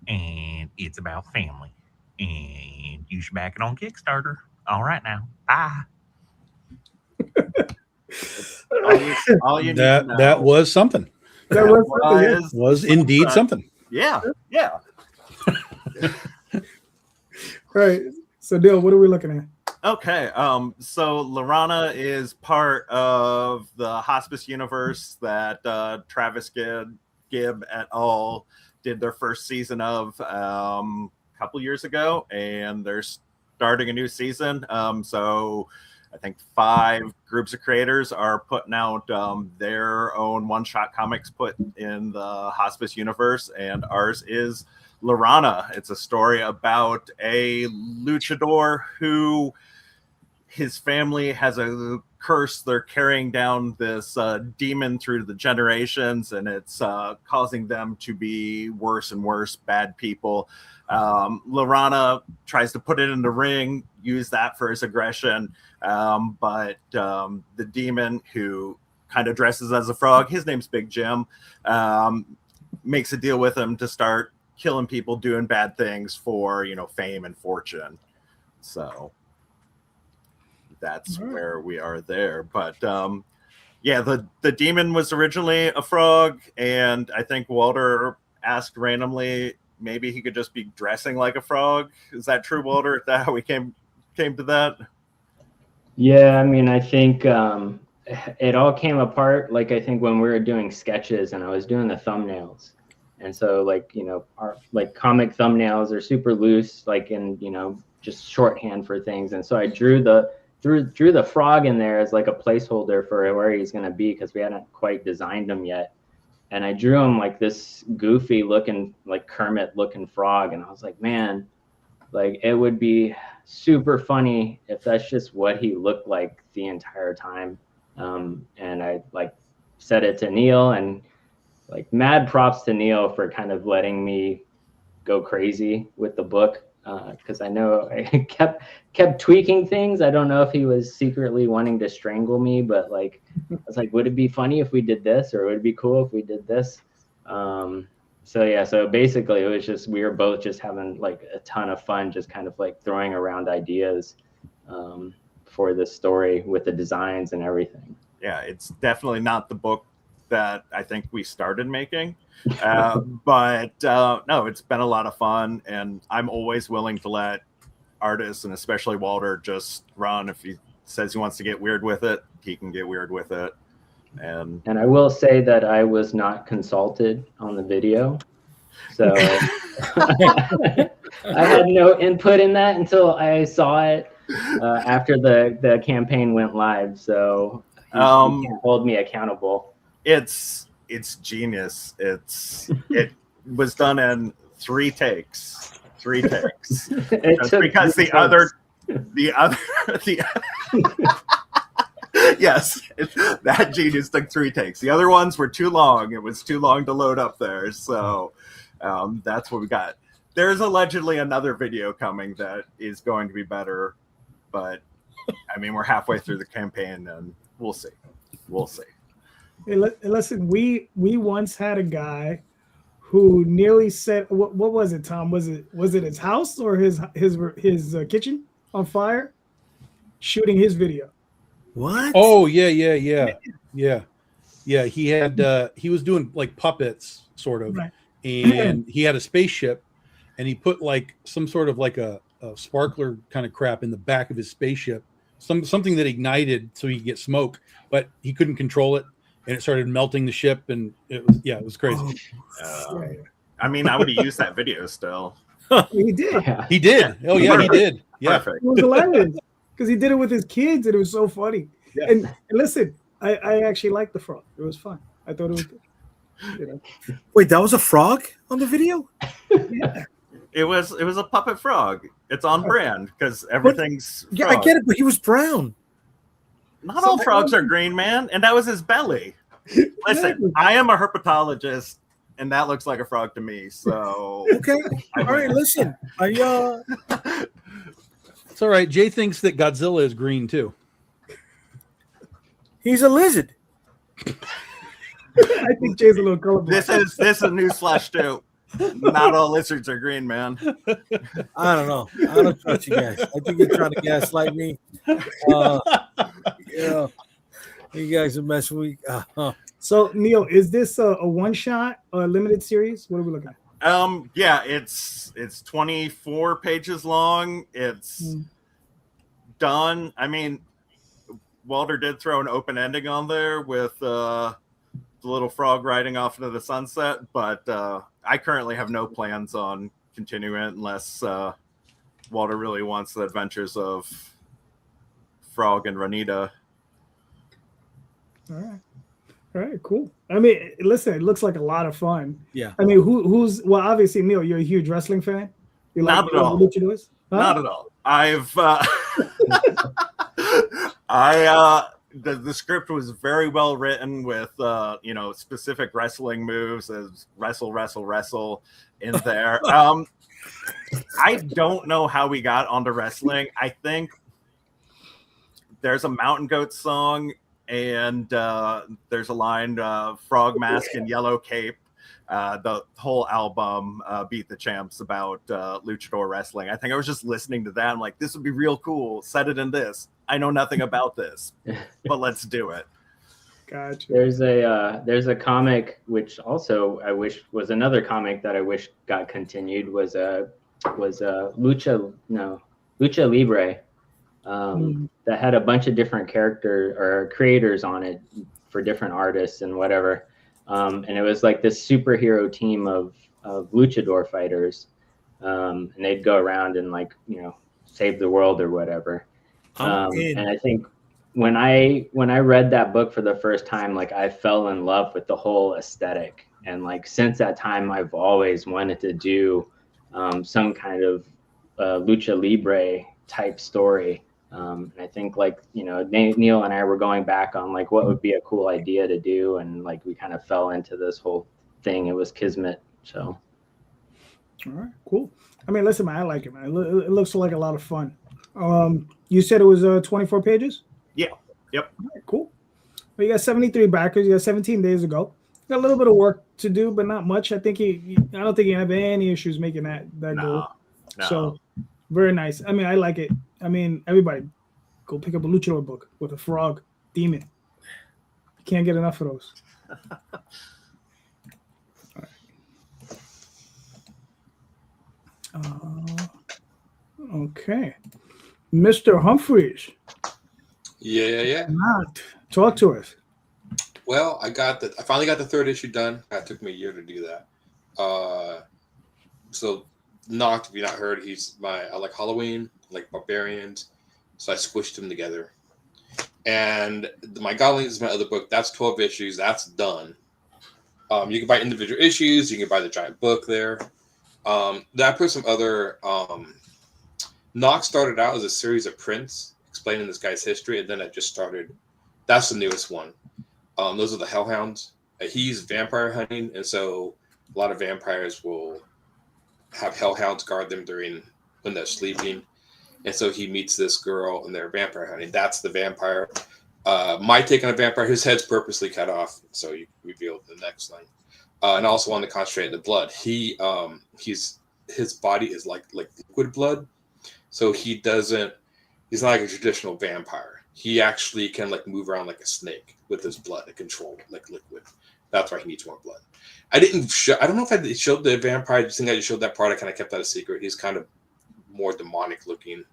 and it's about family. And you should back it on Kickstarter. All right now, bye. All you need that to know. that was something. That Was indeed something. Yeah. Right. So, Neil, what are we looking at? Okay, so Lorana is part of the Hospice universe that Travis Gibb et al. Did their first season of a couple years ago, and they're starting a new season. So I think 5 groups of creators are putting out their own one-shot comics put in the Hospice universe, and ours is Lorana. It's a story about a luchador who his family has a curse. They're carrying down this demon through the generations, and it's causing them to be worse and worse bad people. Lorana tries to put it in the ring, use that for his aggression, but the demon, who kind of dresses as a frog, his name's Big Jim, makes a deal with him to start killing people doing bad things for, fame and fortune. So that's where we are there. But the demon was originally a frog, and I think Walter asked randomly maybe he could just be dressing like a frog. Is that true, Walter? Is that how we came to that? Yeah, I mean, I think it all came apart, like, I think when we were doing sketches and I was doing the thumbnails. And so, our comic thumbnails are super loose, just shorthand for things. And so I drew the frog in there as like a placeholder for where he's going to be, because we hadn't quite designed him yet. And I drew him like this goofy looking, like Kermit looking frog. And I was like, man, it would be super funny if that's just what he looked like the entire time. And I said it to Neil, and mad props to Neil for kind of letting me go crazy with the book. Because I know I kept tweaking things. I don't know if he was secretly wanting to strangle me, but I was like, would it be funny if we did this, or would it be cool if we did this? So basically it was just, we were both just having a ton of fun, just kind of throwing around ideas for this story with the designs and everything. Yeah, it's definitely not the book that I think we started making. But no, it's been a lot of fun, and I'm always willing to let artists, and especially Walter, just run. If he says he wants to get weird with it, he can get weird with it. And I will say that I was not consulted on the video, so I had no input in that until I saw it after the campaign went live. So you can't hold me accountable. It's genius. It was done in 3 takes. 3 takes. Because the other yes, that genius took 3 takes. The other ones were too long. It was too long to load up there. So that's what we got. There's allegedly another video coming that is going to be better, but I mean, we're halfway through the campaign, and we'll see. Hey, listen, we once had a guy who nearly set, what was it, Tom? Was it his house or his kitchen on fire, shooting his video? What? Oh yeah. He had he was doing puppets, sort of, Right. and he had a spaceship, and he put some sort of a sparkler kind of crap in the back of his spaceship, something that ignited so he could get smoke, but he couldn't control it, and it started melting the ship, and it was crazy. I mean, I would have used that video still. He did. Yeah. He did. Oh yeah, he did. Yeah. Perfect. It was hilarious because he did it with his kids, and it was so funny. Yeah. And listen, I actually liked the frog. It was fun. I thought it was good. You know. Wait, that was a frog on the video? Yeah. It was a puppet frog. It's on brand because everything's Yeah, frog. I get it, but he was brown. Not all frogs are green, man, and that was his belly. Listen, I am a herpetologist, and that looks like a frog to me. So Okay. All right, listen. It's all right. Jay thinks that Godzilla is green too. He's a lizard. I think Jay's a little colorblind. this is a newsflash too. Not all lizards are green, man. I don't know. I don't trust you guys. I think you're trying to gaslight me. Yeah, you guys are messing with me. So Neil, is this a one shot or a limited series? What are we looking at? Yeah, it's 24 pages long. It's done. I mean, Walter did throw an open ending on there with the little frog riding off into the sunset, but I currently have no plans on continuing it unless Walter really wants the adventures of Frog and Ranita. All right, cool. I mean, listen, it looks like a lot of fun. Yeah. I mean, who's well, obviously Neil, you're a huge wrestling fan. You Not at all. luchadors? Huh? Not at all. The script was very well written with specific wrestling moves as wrestle in there. I don't know how we got onto wrestling. I think there's a Mountain Goat song and there's a line frog mask and yellow cape. The whole album, Beat the Champs, about luchador wrestling. I think I was just listening to that. I'm like, this would be real cool. Set it in this. I know nothing about this, but let's do it. Gotcha. There's a comic which also I wish was another comic that I wish got continued was Lucha Libre that had a bunch of different character or creators on it for different artists and whatever. And it was like this superhero team of luchador fighters, and they'd go around and save the world or whatever. And I think when I read that book for the first time, I fell in love with the whole aesthetic, and since that time I've always wanted to do some kind of lucha libre type story. And I think Neil and I were going back on what would be a cool idea to do, and we kind of fell into this whole thing. It was kismet. So all right, cool. I mean, listen, man, I like it, man. It looks like a lot of fun. You said it was 24 pages? Yeah. Yep. All right, cool. Well, you got 73 backers. You got 17 days to go. Got a little bit of work to do, but not much. I don't think you have any issues making that goal. No. So very nice. I mean, I like it. I mean, everybody go pick up a luchador book with a frog demon. You can't get enough of those. All right. Okay. Mr. Humphres. Yeah. Talk to us. Well, I finally got the third issue done. It took me a year to do that. So Noct, if you've not heard, I like Halloween, I like Barbarians. So I squished them together. And My Godlings is my other book. That's 12 issues. That's done. You can buy individual issues. You can buy the giant book there. Then I put some other... Noct started out as a series of prints explaining this guy's history, and then I just started... That's the newest one. Those are the Hellhounds. He's vampire hunting, and so a lot of vampires will have Hellhounds guard them when they're sleeping. And so he meets this girl, and they're vampire hunting. That's the vampire. My take on a vampire, his head's purposely cut off, so you reveal the next line. And I also want to concentrate on the blood. His body is like liquid blood, so he's not like a traditional vampire. He actually can move around like a snake with his blood and control liquid. That's why he needs more blood. I don't know if I showed the vampire. I just think I just showed that part. I kind of kept that a secret. He's kind of more demonic looking.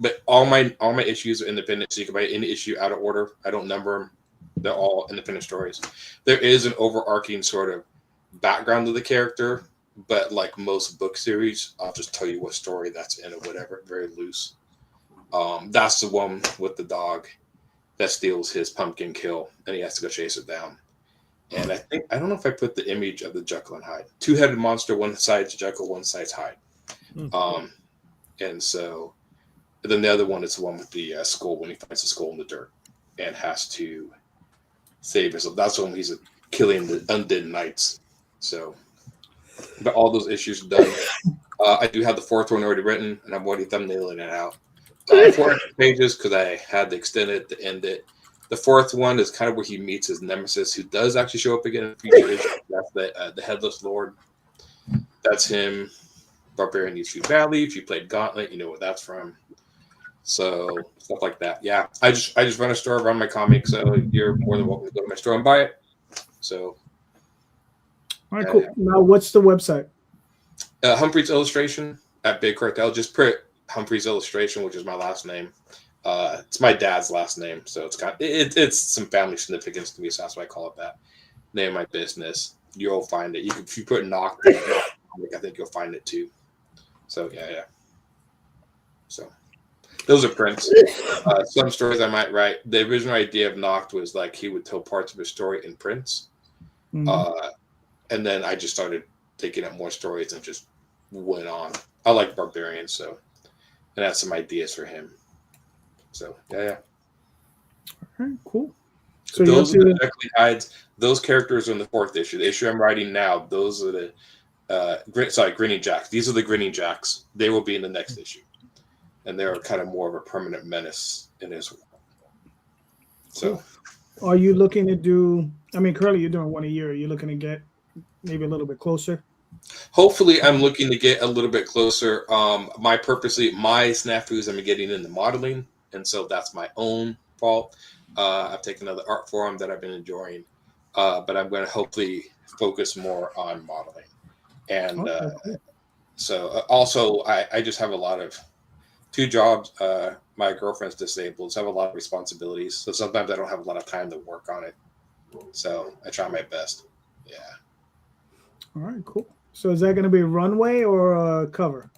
But all my issues are independent, so you can buy any issue out of order. I don't number them; they're all independent stories. There is an overarching sort of background of the character, but like most book series, I'll just tell you what story that's in or whatever, very loose. That's the one with the dog that steals his pumpkin kill, and he has to go chase it down. And I don't know if I put the image of the Jekyll and Hyde, two-headed monster, one side's Jekyll, one side's Hyde. And so. Then the other one is the one with the skull, when he finds the skull in the dirt and has to save himself. That's when he's killing the undead knights. So, but all those issues are done. I do have the fourth one already written, and I'm already thumbnailing it out. 4 extra pages because I had to extend it to end it. The fourth one is kind of where he meets his nemesis, who does actually show up again in future issues. That's the Headless Lord. That's him. Barbarian Needs Food Valley. If you played Gauntlet, you know what that's from. So stuff like that. Yeah, I just run a store, run my comics. So you're more than welcome to go to my store and buy it. So, all right, cool. Yeah. Now, what's the website? Humphres Illustration at Big Cartel. Just print Humphres Illustration, which is my last name. It's my dad's last name, so it's some family significance to me. So that's why I call it that. Name of my business. You'll find it. If you put Knock, I think you'll find it too. So yeah. So. Those are prints. Some stories I might write. The original idea of Noct was like he would tell parts of his story in prints. And then I just started taking up more stories and just went on. I like Barbarian, so and I had some ideas for him. So yeah. All right, cool. So those are the Jekyll Hydes. Those characters are in the fourth issue. The issue I'm writing now, those are the Grinning Jacks. These are the Grinning Jacks. They will be in the next issue. And they're kind of more of a permanent menace in his world. So, are you looking to do? I mean, currently you're doing one a year. Are you looking to get maybe a little bit closer? Hopefully, I'm looking to get a little bit closer. My snafus, I'm getting into modeling, and so that's my own fault. I've taken another art form that I've been enjoying, but I'm going to hopefully focus more on modeling. And so, also, I just have a lot of 2 jobs. My girlfriend's disabled, so I have a lot of responsibilities. So sometimes I don't have a lot of time to work on it. So I try my best. Yeah. All right, cool. So is that going to be runway or cover?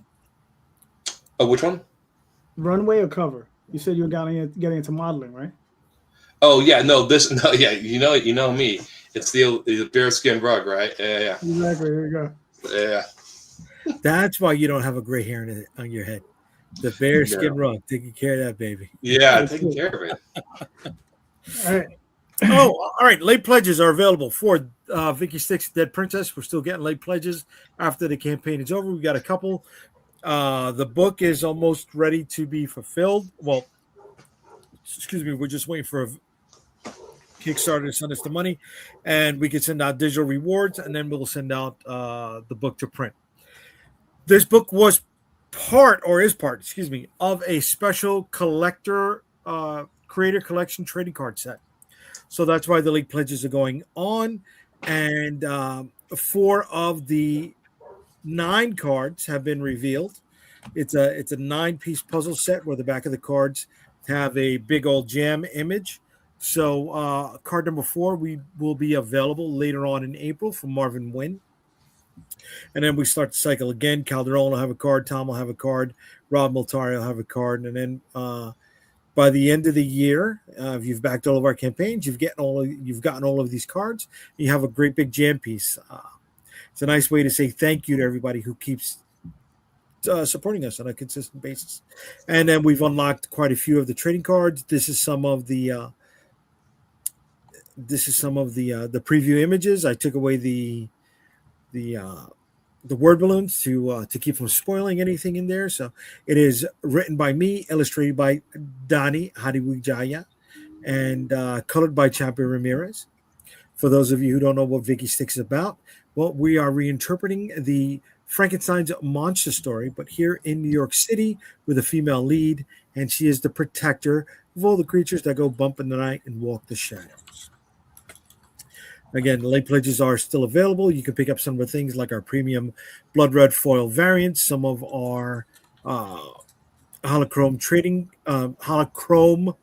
Oh, which one? Runway or cover? You said you were getting into modeling, right? Oh yeah, yeah. You know me. It's the bearskin rug, right? Yeah. Exactly. Here you go. Yeah. That's why you don't have a gray hair on your head. The bearskin rug, taking care of that baby. Yeah, taking care of it. All right. All right. Late pledges are available for Vicky Sticks' Dead Princess. We're still getting late pledges after the campaign is over. We got a couple. The book is almost ready to be fulfilled. Well, excuse me. We're just waiting for Kickstarter to send us the money, and we can send out digital rewards, and then we'll send out the book to print. This book was part of a special collector creator collection trading card set. So that's why the late pledges are going on. And 4 of the 9 cards have been revealed. It's a 9-piece puzzle set where the back of the cards have a big old jam image. So card number 4 will be available later on in April from Marvin Wynn. And then we start the cycle again. Calderon will have a card. Tom will have a card. Rob Multari will have a card. And then by the end of the year, if you've backed all of our campaigns, you've gotten all of these cards. You have a great big jam piece. It's a nice way to say thank you to everybody who keeps supporting us on a consistent basis. And then we've unlocked quite a few of the trading cards. This is some of the preview images. I took away the word balloons to keep from spoiling anything in there. So it is written by me, illustrated by Donnie Hadiwijaya, and colored by Champion Ramirez. For those of you who don't know what Vicky Sticks is about, well, we are reinterpreting the Frankenstein's monster story, but here in New York City with a female lead, and she is the protector of all the creatures that go bump in the night and walk the shadows. Again, the late pledges are still available. You can pick up some of the things like our premium blood red foil variants, some of our holochrome holochrome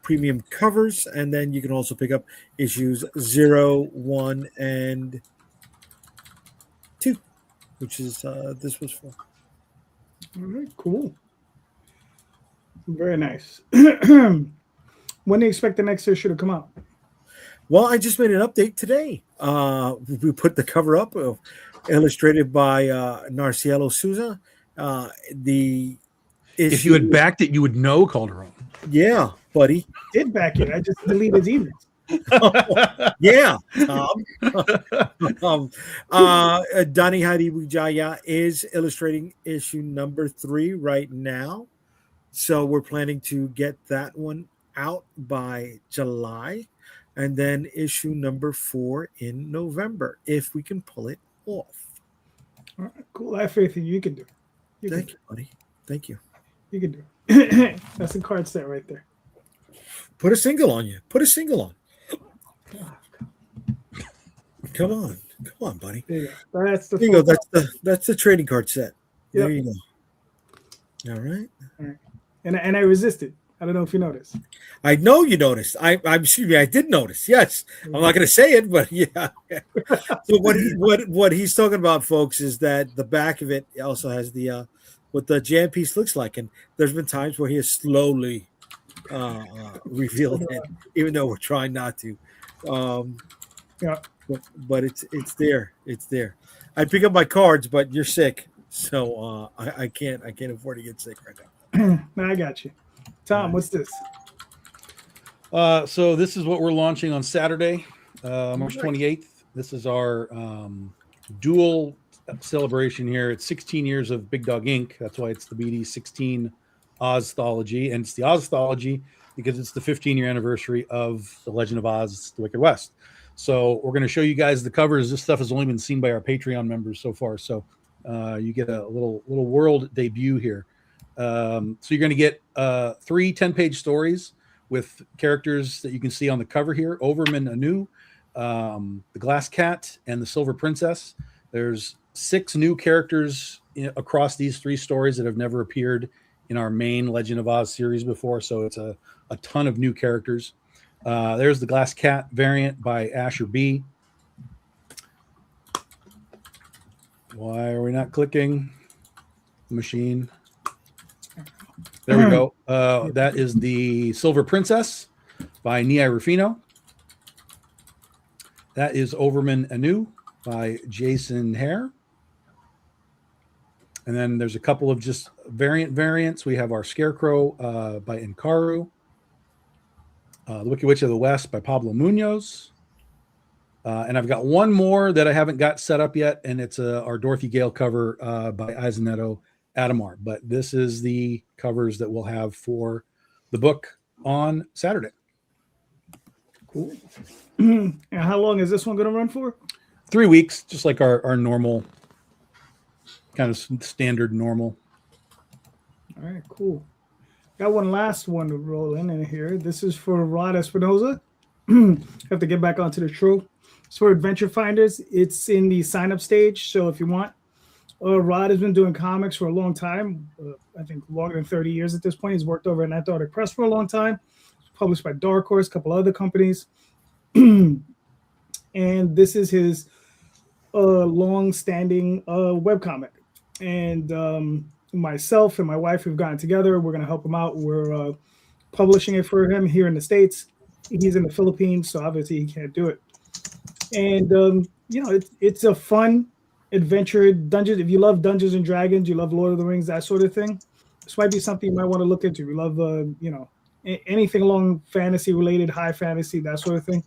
premium covers, and then you can also pick up issues 0, 1, and 2, which is this was for. All right, cool. Very nice. When do you expect the next issue to come out? Well, I just made an update today. We put the cover up, illustrated by Narcielo Souza. The issue, If you had backed it, you would know, Calderon. yeah, buddy. Did back it. I just deleted his emails. Yeah, Tom. Donny Heidi Wijaya is illustrating issue number 3 right now. So we're planning to get that one out by July, and then issue number 4 in November, if we can pull it off. All right, cool. I have faith in you. You can do it. Thank you, buddy. Thank you. You can do it. That's a card set right there. Put a single on you. Put a single on. Come on, buddy. There you go. That's the There you go. That's the trading card set. Yep. There you go. All right. And I resisted. I don't know if you noticed. I know you noticed. Excuse me, I did notice. Yes, I'm not going to say it, but yeah. So what he's talking about, folks, is that the back of it also has the what the jam piece looks like, and there's been times where he has slowly revealed it, even though we're trying not to. Yeah, but it's there. It's there. I'd pick up my cards, but you're sick, so I can't afford to get sick right now. no, I got you. Tom, what's this? So this is what we're launching on Saturday, March 28th. This is our dual celebration here. It's 16 years of Big Dog Inc. That's why it's the BD 16 Ozthology, and it's the Ozthology because it's the 15-year anniversary of The Legend of Oz, The Wicked West. So we're going to show you guys the covers. This stuff has only been seen by our Patreon members so far. So you get a little world debut here. So you're going to get 3 10-page stories with characters that you can see on the cover here: Overman Anu, the Glass Cat, and the Silver Princess. There's 6 new characters across these 3 stories that have never appeared in our main Legend of Oz series before. So it's a ton of new characters. There's the Glass Cat variant by Asher B. Why are we not clicking the machine? There we go. That is the Silver Princess by Nia Rufino. That is Overman Anu by Jason Hare. And then there's a couple of just variants. We have our Scarecrow by Inkaru. The Wicked Witch of the West by Pablo Munoz. And I've got one more that I haven't got set up yet, and it's our Dorothy Gale cover by Izaneto Adamar. But this is the covers that we'll have for the book on Saturday. Cool. And how long is this one going to run for? 3 weeks, just like our normal, kind of standard normal. All right, cool. Got one last one to roll in here. This is for Rod Espinoza. Have to get back onto the show. It's for Adventure Finders. It's in the sign-up stage, so if you want. Rod has been doing comics for a long time. I think longer than 30 years at this point. He's worked over at Antarctic Press for a long time. Published by Dark Horse, a couple other companies. And this is his long-standing webcomic. And myself and my wife have gotten together. We're going to help him out. We're publishing it for him here in the States. He's in the Philippines, so obviously he can't do it. And, it's a fun adventure dungeon. If you love Dungeons and Dragons, you love Lord of the Rings, that sort of thing, this might be something you might want to look into. You love, anything along fantasy related, high fantasy, that sort of thing,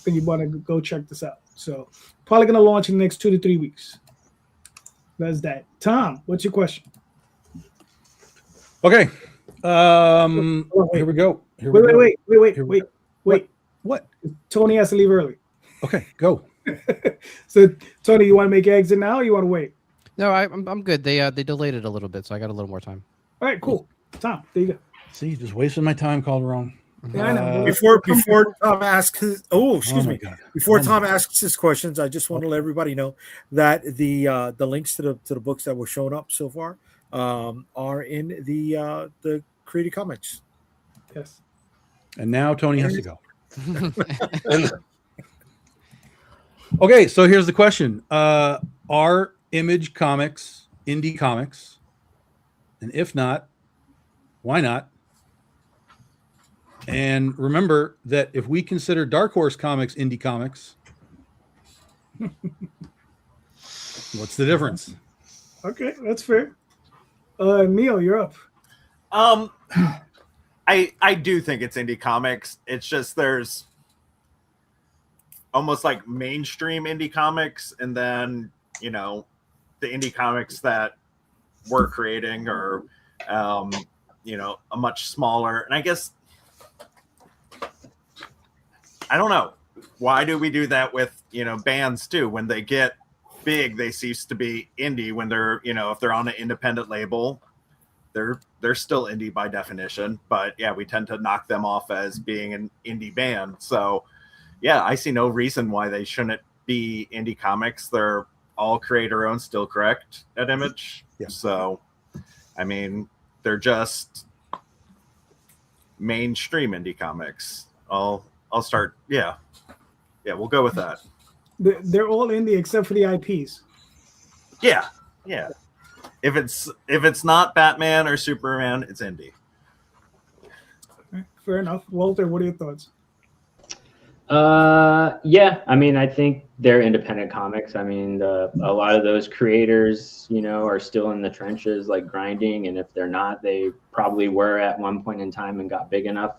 then you want to go check this out. So probably going to launch in the next 2 to 3 weeks. That's that. Tom, what's your question? Okay. Here we go. Wait. What? Tony has to leave early. Okay, go. So, Tony, you want to make eggs in now, or you want to wait? No, I'm good. They delayed it a little bit, so I got a little more time. All right, cool. Tom, there you go. See, just wasting my time, Calderon. Yeah, I know. Before Tom asks his, excuse my me. God. Before Oh my Tom asks his questions, I just want to let everybody know that the links to the books that were shown up so far are in the Creative Comics. Yes. And now Tony has to go. And Okay, so here's the question: are Image Comics indie comics? And if not, why not? And remember that if we consider Dark Horse Comics indie comics, what's the difference? Okay, that's fair. Mio, you're up. I do think it's indie comics. It's just there's almost like mainstream indie comics, and then the indie comics that we're creating are a much smaller. And I guess I don't know, why do we do that with bands too? When they get big, they cease to be indie. When they're if they're on an independent label, they're still indie by definition. But yeah, we tend to knock them off as being an indie band. So yeah, I see no reason why they shouldn't be indie comics. They're all creator owned, still correct at Image. Yeah. So I mean, they're just mainstream indie comics. I'll start. Yeah, we'll go with that. They're all indie except for the IPs. Yeah. If it's not Batman or Superman, it's indie. Fair enough. Walter, what are your thoughts? Yeah, I mean, I think they're independent comics. I mean, a lot of those creators, are still in the trenches, like grinding. And if they're not, they probably were at one point in time and got big enough.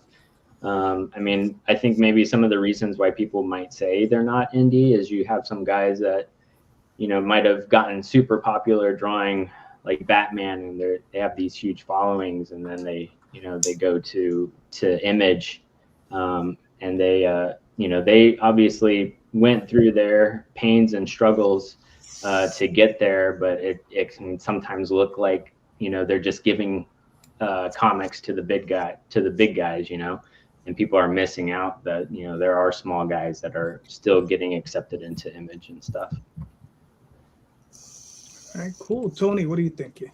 I mean, I think maybe some of the reasons why people might say they're not indie is you have some guys that, might have gotten super popular drawing like Batman, and they have these huge followings, and then they go to Image, and they obviously went through their pains and struggles to get there, but it can sometimes look like they're just giving comics to the big guys, and people are missing out that there are small guys that are still getting accepted into Image and stuff. All right, cool. Tony, what are you thinking?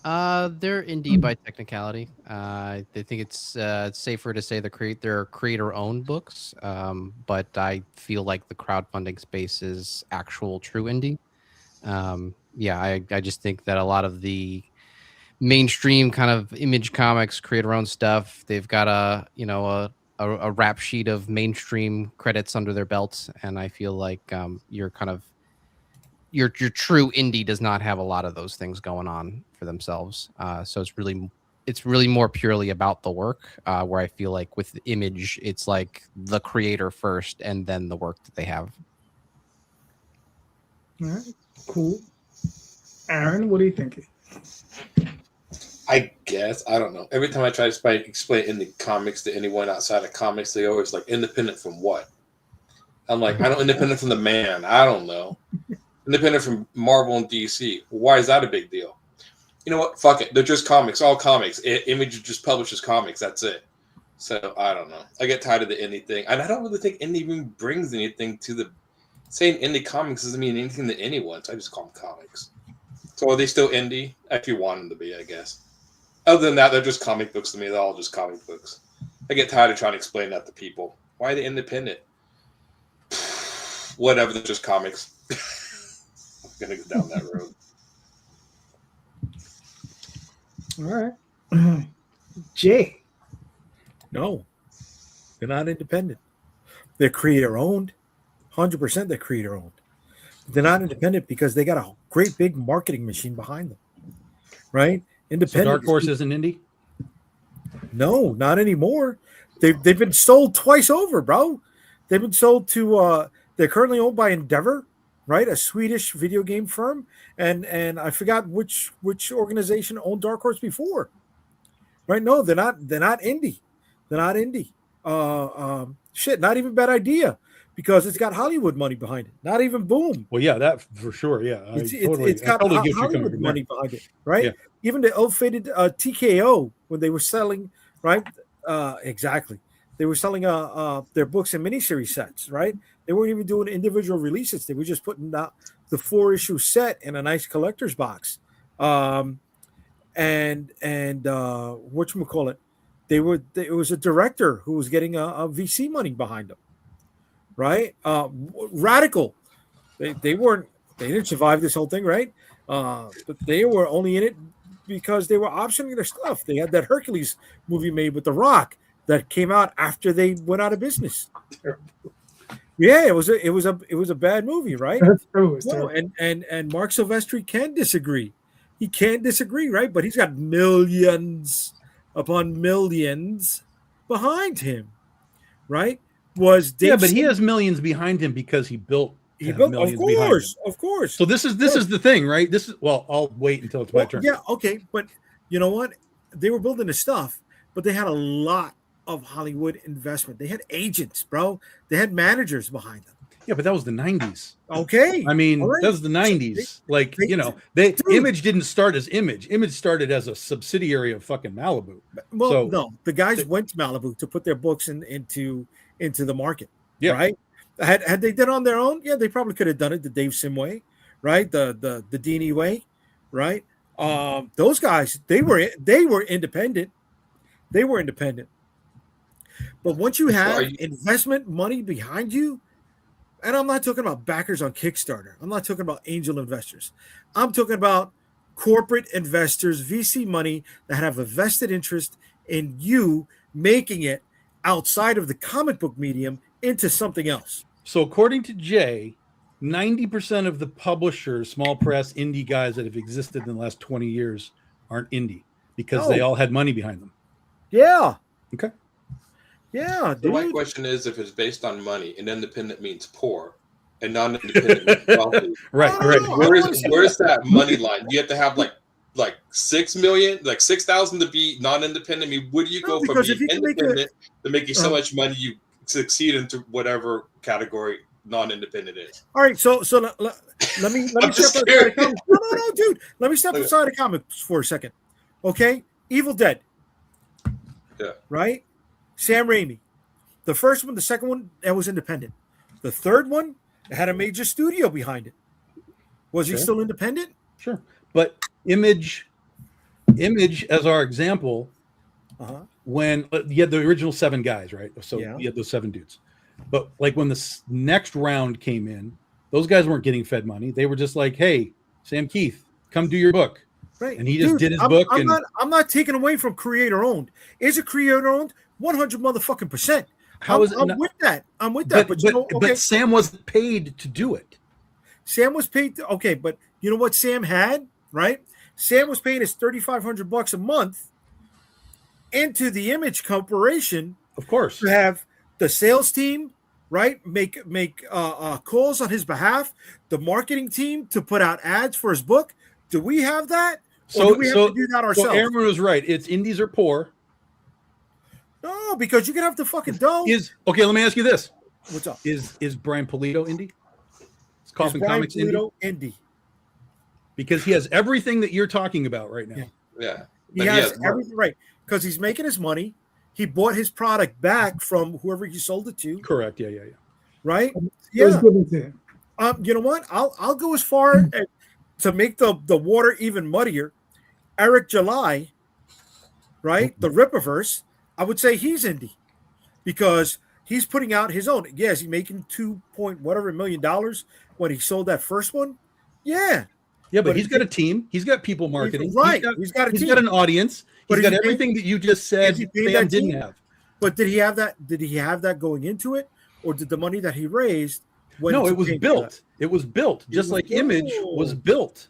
They're indie by technicality. I think it's safer to say they're creator-owned books, but I feel like the crowdfunding space is actual true indie. I just think that a lot of the mainstream kind of Image Comics creator-owned stuff, they've got a rap sheet of mainstream credits under their belts, and I feel like your true indie does not have a lot of those things going on for themselves. So it's really more purely about the work, where I feel like with Image, it's like the creator first and then the work that they have. All right, cool. Aaron, what are you thinking? I guess, I don't know. Every time I try to explain indie comics to anyone outside of comics, they always like, independent from what? I'm like, I don't independent from the man. I don't know. Independent from Marvel and DC. Why is that a big deal? You know what? Fuck it. They're just comics. All comics. Image just publishes comics. That's it. So I don't know. I get tired of the indie thing, and I don't really think indie even brings anything to the. Saying indie comics doesn't mean anything to anyone. So I just call them comics. So are they still indie? If you want them to be, I guess. Other than that, they're just comic books to me. They're all just comic books. I get tired of trying to explain that to people. Why are they independent? Whatever. They're just comics. I'm gonna go down that road. All right. Jay. No, they're not independent. They're creator owned. 100% they're creator owned. They're not independent because they got a great big marketing machine behind them. Right? Independent. So Dark Horse isn't indie? No, not anymore. They've been sold twice over, bro. They've been sold to they're currently owned by Endeavor, right? A Swedish video game firm. And I forgot which organization owned Dark Horse before. Right? No, they're not indie. They're not indie. Not even Bad Idea, because it's got Hollywood money behind it. Not even Boom. Well, yeah, that for sure. Yeah, It's got Hollywood money behind it, right? Yeah. Even the ill-fated TKO, when they were selling, right, Exactly. They were selling their books in miniseries sets, right? They weren't even doing individual releases. They were just putting out the 4-issue set in a nice collector's box. And whatchamacallit, it was a director who was getting a VC money behind them, right? Radical. They didn't survive this whole thing, right? But they were only in it because they were optioning their stuff. They had that Hercules movie made with The Rock that came out after they went out of business. Yeah, it was a bad movie, right? That's true. No, and Mark Silvestri can disagree. He can disagree, right? But he's got millions upon millions behind him, right? But he has millions behind him because he built. Of course. So this is the thing, right? I'll wait until it's my turn. Yeah, okay, but you know what? They were building the stuff, but they had a lot of Hollywood investment. They had agents, bro. They had managers behind them. Yeah, but that was the 90s. Okay. I mean, that was the 90s. Image didn't start as Image. Image started as a subsidiary of fucking Malibu. Well, no, the guys went to Malibu to put their books into the market. Yeah. Right. Had they done it on their own, yeah, they probably could have done it the Dave Sim way, right? The Dini way, right? Those guys, they were independent. They were independent. But once you have investment money behind you, and I'm not talking about backers on Kickstarter. I'm not talking about angel investors. I'm talking about corporate investors, VC money that have a vested interest in you making it outside of the comic book medium into something else. So according to Jay, 90% of the publishers, small press, indie guys that have existed in the last 20 years aren't indie because they all had money behind them. Yeah. Okay. Yeah. So my question is, if it's based on money and independent means poor and non-independent means wealthy. Right. Where's that money line? You have to have like 6 million, like 6,000 to be non-independent. I mean, where do you go from being independent to making so much money you succeed into whatever category non-independent is? All right, so let me step aside the comics. No, dude. Let me step aside the comics for a second. Okay? Evil Dead. Yeah. Right? Sam Raimi. The first one, the second one, that was independent. The third one had a major studio behind it. Was he still independent? Sure. But Image as our example, when you had the original 7 guys, right? So you had those 7 dudes. But like when the next round came in, those guys weren't getting fed money. They were just like, "Hey, Sam Keith, come do your book." Right. And he just did his book. I'm not taking away from creator owned. Is it creator owned? 100 motherfucking %. How is it? I'm with that. I'm with that. But Sam wasn't paid to do it. Sam was paid. But you know what Sam had, right? Sam was paying his $3,500 a month into the Image Corporation, of course, to have the sales team, right, make calls on his behalf, the marketing team to put out ads for his book. Do we have that? Or do we have to do that ourselves? So Aaron was right. It's indies are poor. No, because you can have the fucking dough. Let me ask you this. What's up? Is Brian Pulido indie? Is Brian Comics Pulido indie? Because he has everything that you're talking about right now. Yeah. He has everything right. Because he's making his money. He bought his product back from whoever he sold it to. Correct. Yeah. Right? Yeah. You know what? I'll go as far as to make the water even muddier. Eric July, right? The Rippaverse. I would say he's indie because he's putting out his own. Yes, he's making $2 million when he sold that first one. Yeah. Yeah, but he's got a team. He's got people marketing. Right. He's got an audience. He's got everything that you just said Sam didn't have. But did he have that? Did he have that going into it? Or did the money that he raised? No, it was built. It was built. Just like Image was built.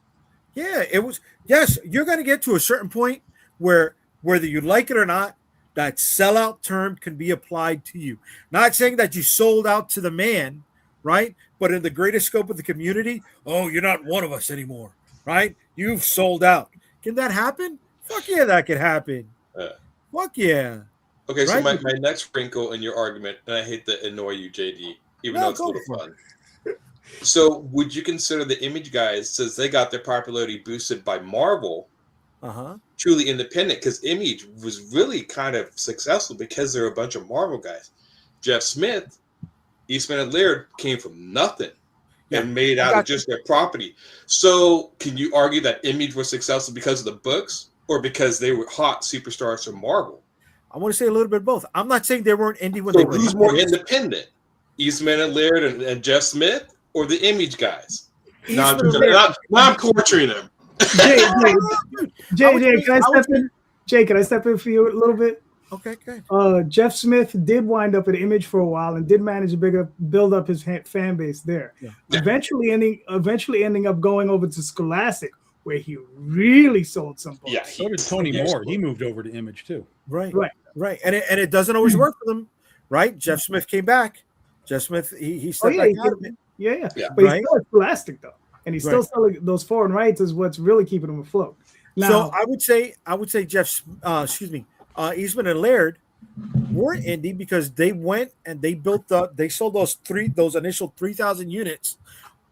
Yeah, it was. Yes, you're going to get to a certain point where whether you like it or not, that sellout term can be applied to you. Not saying that you sold out to the man, right? But in the greatest scope of the community, oh, you're not one of us anymore, right? You've sold out. Can that happen? Fuck yeah, that could happen. Fuck yeah. Okay, right? So my next wrinkle in your argument, and I hate to annoy you, JD, even though it's a little fun. So would you consider the Image guys, since they got their popularity boosted by Marvel, truly independent, because Image was really kind of successful because they're a bunch of Marvel guys. Jeff Smith, Eastman and Laird came from nothing and made out of just their property. So can you argue that Image was successful because of the books or because they were hot superstars from Marvel? I want to say a little bit of both. I'm not saying they weren't indie when So they were. who's more independent, Eastman and Laird and Jeff Smith, or the Image guys? Now I'm torturing them. Jay, can I step in? Jay, can I step in for you a little bit? Okay, good. Jeff Smith did wind up at Image for a while and did manage to build up his fan base there. Yeah. Eventually ending up going over to Scholastic, where he really sold some books. Yeah, so did Tony Moore. He moved over to Image too. Right. And it doesn't always work for them, right? Jeff Smith came back. Jeff Smith, he stepped back out of it. Yeah. But he's still at Scholastic though, and he's still selling those foreign rights. Is what's really keeping him afloat. Now, so I would say Eastman and Laird were indie because they went and they sold those initial 3,000 units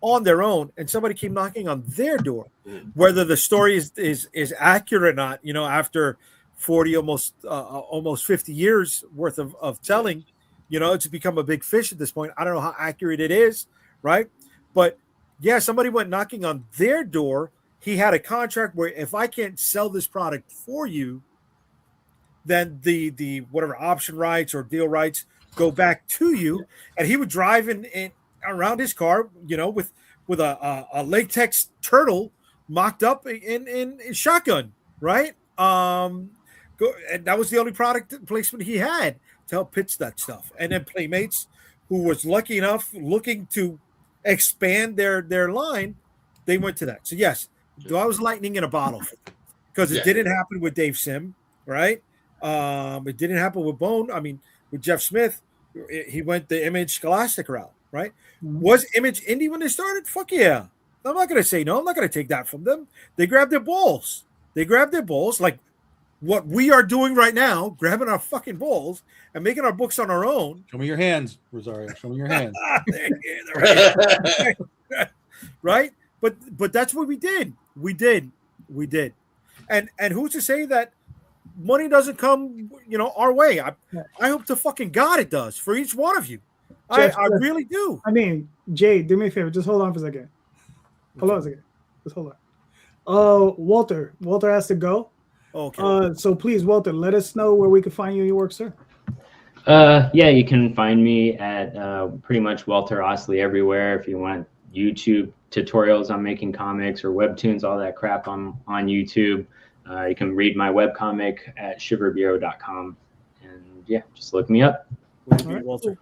on their own, and somebody came knocking on their door. Whether the story is accurate or not, after 40 almost 50 years worth of telling, it's become a big fish at this point. I don't know how accurate it is, right? But yeah, somebody went knocking on their door. He had a contract where if I can't sell this product for you, then the whatever option rights or deal rights go back to you. And he would drive in around his car, with a latex turtle mocked up in shotgun, right? And that was the only product placement he had to help pitch that stuff. And then Playmates, who was lucky enough looking to expand their line, they went to that. So yes, that was lightning in a bottle, because it didn't happen with Dave Sim, right? It didn't happen with Bone. I mean, with Jeff Smith, he went the Image Scholastic route, right? Mm-hmm. Was Image indie when they started? Fuck yeah. I'm not going to say no. I'm not going to take that from them. They grabbed their balls. Like what we are doing right now, grabbing our fucking balls and making our books on our own. Show me your hands, Rosario. Show me your hands. Right? But that's what we did. We did. And who's to say that money doesn't come, our way? I hope to fucking God it does for each one of you. Jeff, I really do. I mean, Jay, do me a favor. Just hold on for a second. Hold on a second. Just hold on. Walter has to go. Okay. So please, Walter, let us know where we can find you and your work, sir. Yeah, you can find me at pretty much Walter Osley everywhere. If you want YouTube tutorials on making comics or webtoons, all that crap on YouTube. You can read my webcomic at shiverbureau.com. And yeah, just look me up. Right. Walter,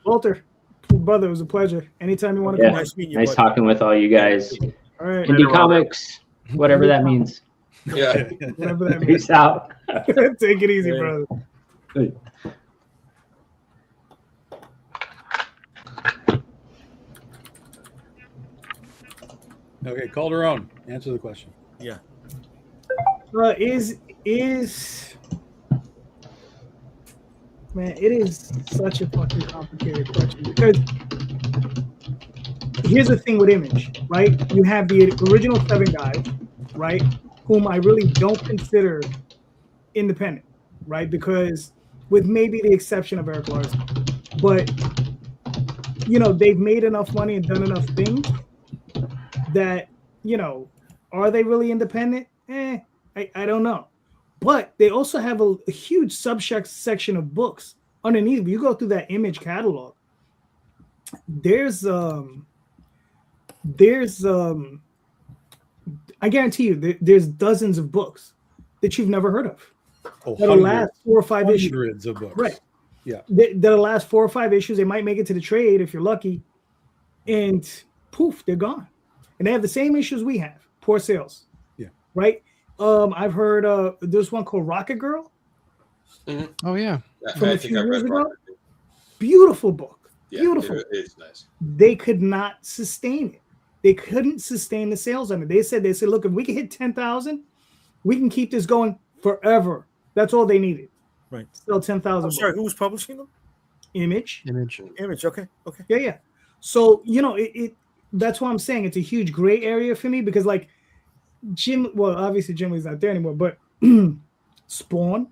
brother, it was a pleasure. Anytime you want to come. Nice talking with all you guys. All right. Indie Comics, whatever that means. Yeah. Whatever that means. Peace out. Take it easy, brother. Good. Okay, Calderon, answer the question. Yeah. Man, it is such a fucking complicated question, because here's the thing with Image, right? You have the original 7 guys, right, whom I really don't consider independent, right? Because with maybe the exception of Eric Larson, but they've made enough money and done enough things that, are they really independent? I don't know. But they also have a huge section of books underneath. If you go through that Image catalog, there's I guarantee you there's dozens of books that you've never heard of. That'll last 4 or 5 issues. Hundreds of books. Right. Yeah. That'll last 4 or 5 issues. They might make it to the trade if you're lucky. And poof, they're gone. And they have the same issues we have. Poor sales. Yeah. Right? I've heard there's one called Rocket Girl. Mm-hmm. Oh yeah. From a few years ago. Beautiful book. Yeah, beautiful. It's nice. They could not sustain it. They couldn't sustain the sales on it. They said, look, if we can hit 10,000, we can keep this going forever. That's all they needed. Right. Sell 10,000. I'm sorry, who was publishing them? Image. Okay. Yeah. So, that's why I'm saying it's a huge gray area for me, because like obviously Jim Lee's not there anymore, but Spawn.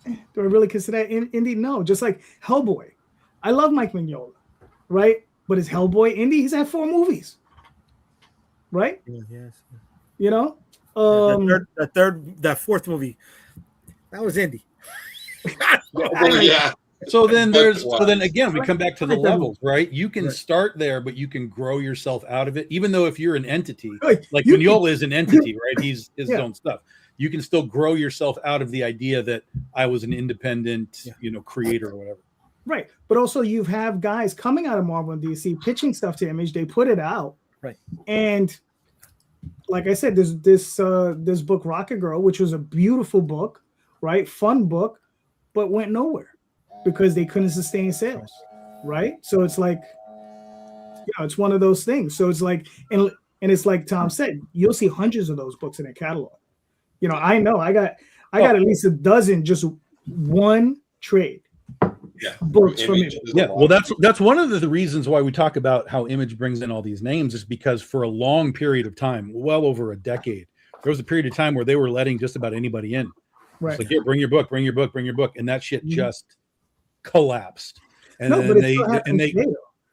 Do I really consider that indie? No, just like Hellboy. I love Mike Mignola, right? But is Hellboy indie? He's had 4 movies, right? Yes. You know, that fourth movie, that was indie. Oh, yeah. So then But again, we come back to the levels, right? You can start there, but you can grow yourself out of it. Even though if you're an entity, like Mignola is an entity, right? He's his own stuff. You can still grow yourself out of the idea that I was an independent, creator or whatever. Right. But also you have guys coming out of Marvel and DC pitching stuff to Image. They put it out. Right. And like I said, there's this book, Rocket Girl, which was a beautiful book, right? Fun book, but went nowhere because they couldn't sustain sales. Right. So it's like, it's one of those things. So it's like, and it's like Tom said, you'll see hundreds of those books in a catalog. I know I got at least a dozen, just one trade. Books from Image. Yeah, well, that's one of the reasons why we talk about how Image brings in all these names is because for a long period of time, well over a decade, there was a period of time where they were letting just about anybody in. Right. It's like, yeah, bring your book, and that shit just collapsed. And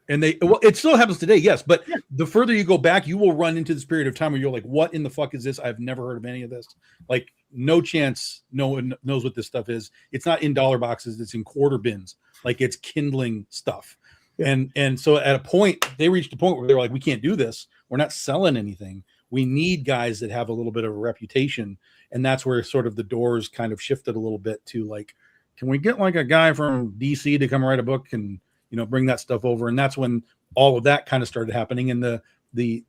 it still happens today, yes. But the further you go back, you will run into this period of time where you're like, what in the fuck is this? I've never heard of any of this. Like, no chance no one knows what this stuff is. It's not in dollar boxes, it's in quarter bins. Like, it's kindling stuff. Yeah. And so at a point, they reached a point where they were like, we can't do this. We're not selling anything. We need guys that have a little bit of a reputation. And that's where sort of the doors kind of shifted a little bit to like, can we get like a guy from DC to come write a book and bring that stuff over? And that's when all of that kind of started happening. And the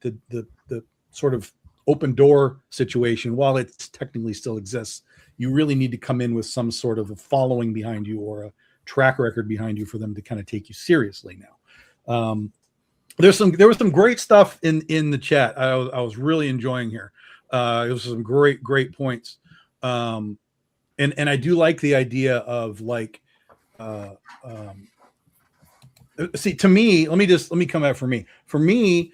sort of open door situation, while it technically still exists, you really need to come in with some sort of a following behind you or a track record behind you for them to kind of take you seriously now. There was some great stuff in the chat. I was really enjoying here. It was some great points. And I do like the idea of like, see, to me, let me come out for me,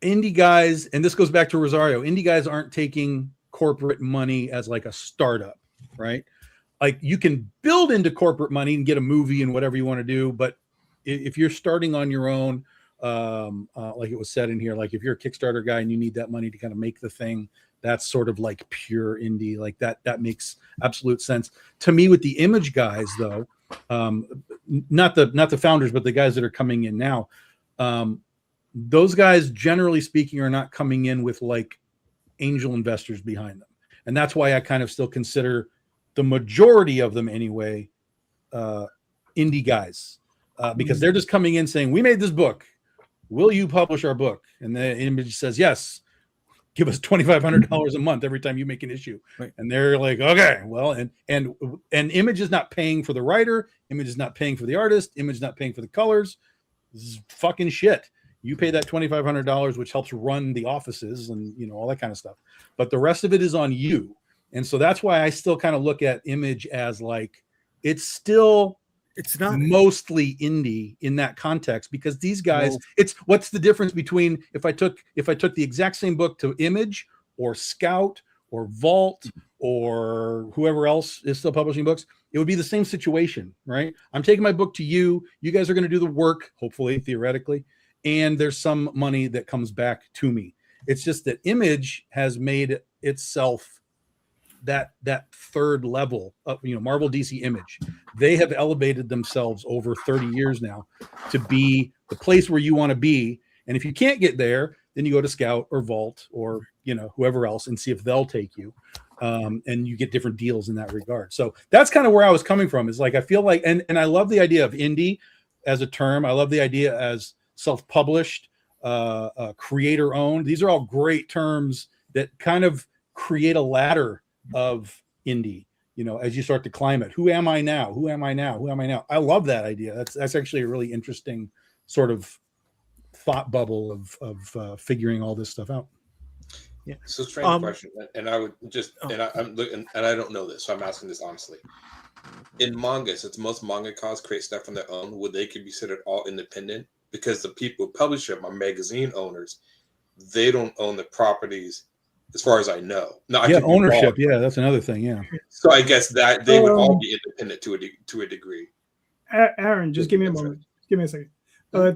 indie guys, and this goes back to Rosario, indie guys aren't taking corporate money as like a startup, right? Like, you can build into corporate money and get a movie and whatever you want to do. But if you're starting on your own, like it was said in here, like if you're a Kickstarter guy and you need that money to kind of make the thing, that's sort of like pure indie. Like that makes absolute sense to me. With the Image guys though, not the founders, but the guys that are coming in now, those guys, generally speaking, are not coming in with like angel investors behind them. And that's why I kind of still consider the majority of them anyway, indie guys, because they're just coming in saying, we made this book. Will you publish our book? And the Image says, yes, give us $2,500 a month every time you make an issue. Right. And they're like, okay, well, and Image is not paying for the writer. Image is not paying for the artist. Image is not paying for the colors. This is fucking shit. You pay that $2,500, which helps run the offices and all that kind of stuff. But the rest of it is on you. And so that's why I still kind of look at Image as like, it's not mostly indie in that context, because these guys, what's the difference between if I took the exact same book to Image or Scout or Vault or whoever else is still publishing books, it would be the same situation, right? I'm taking my book to you. You guys are going to do the work, hopefully, theoretically, and there's some money that comes back to me. It's just that Image has made itself that third level of Marvel, DC, Image. They have elevated themselves over 30 years now to be the place where you want to be. And if you can't get there, then you go to Scout or Vault or whoever else and see if they'll take you. And you get different deals in that regard. So that's kind of where I was coming from. Is like, I feel like, and I love the idea of indie as a term. I love the idea as self-published, creator owned. These are all great terms that kind of create a ladder of indie, as you start to climb it. Who am I now? I love that idea. That's actually a really interesting sort of thought bubble of figuring all this stuff out. Yeah. So strange question, and I would just, I'm looking, and I don't know this, so I'm asking this honestly. In manga, since most mangakas create stuff on their own, would they could be considered all independent? Because the people who publish them are magazine owners. They don't own the properties as far as I know. No, I Yeah, could be ownership. wrong. Yeah, that's another thing. Yeah. So I guess that they would all be independent to a degree. Aaron, just give me a moment. Give me a second.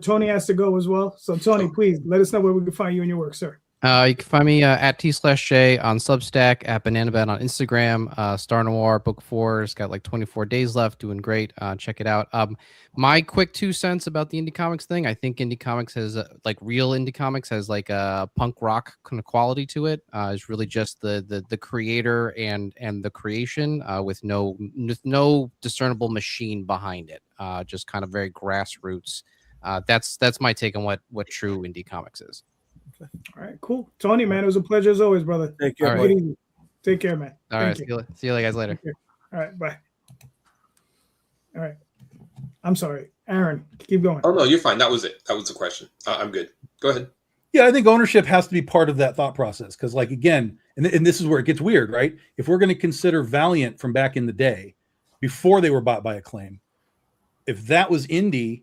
Tony has to go as well. So Tony, please let us know where we can find you and your work, sir. You can find me at T/J on Substack, at BananaBat on Instagram, Star Noir Book 4 has got like 24 days left, doing great. Check it out. My quick 2 cents about the indie comics thing. I think indie comics has like real indie comics has like a punk rock kind of quality to it. It's really just the creator and the creation with no discernible machine behind it. Just kind of very grassroots. That's my take on what true indie comics is. All right, cool. Tony, man, it was a pleasure as always, brother. Take care. All right. Take care, man. All right, see you guys later. All right, bye. All right. I'm sorry, Aaron. Keep going. Oh no, you're fine. That was it. That was the question. I'm good. Go ahead. Yeah, I think ownership has to be part of that thought process because, like, again, and this is where it gets weird, right? If we're going to consider Valiant from back in the day, before they were bought by Acclaim, if that was indie,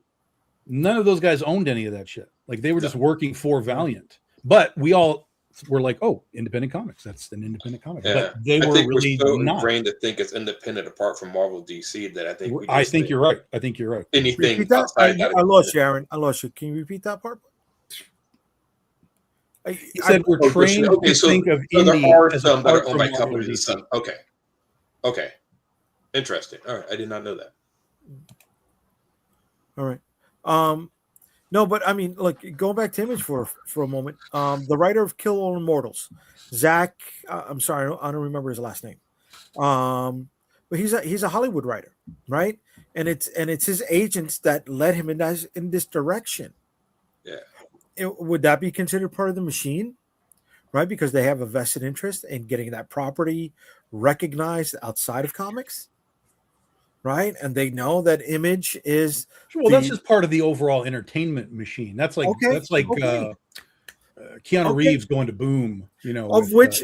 none of those guys owned any of that shit. Like, they were just working for Valiant. But we all were like, "Oh, independent comics. That's an independent comic." Yeah. But they I were think really we're so not. ingrained to think it's independent apart from Marvel, DC that I think we I just think you're right. I think you're right. anything Repeat that? outside that. I lost you, Aaron. I lost you. Can you repeat that part? He said we're trained to think of so there indie are as some that are apart owned from by Marvel companies and DC. some. Okay. Interesting. All right, I did not know that. All right. No, but I mean, look, going back to Image for a moment. The writer of Kill All Immortals, Zach. I'm sorry, I don't remember his last name. But he's a Hollywood writer, right? And it's his agents that led him in this direction. Yeah. Would that be considered part of the machine, right? Because they have a vested interest in getting that property recognized outside of comics, right? And they know that Image is that's just part of the overall entertainment machine. That's like Keanu Reeves going to Boom, of which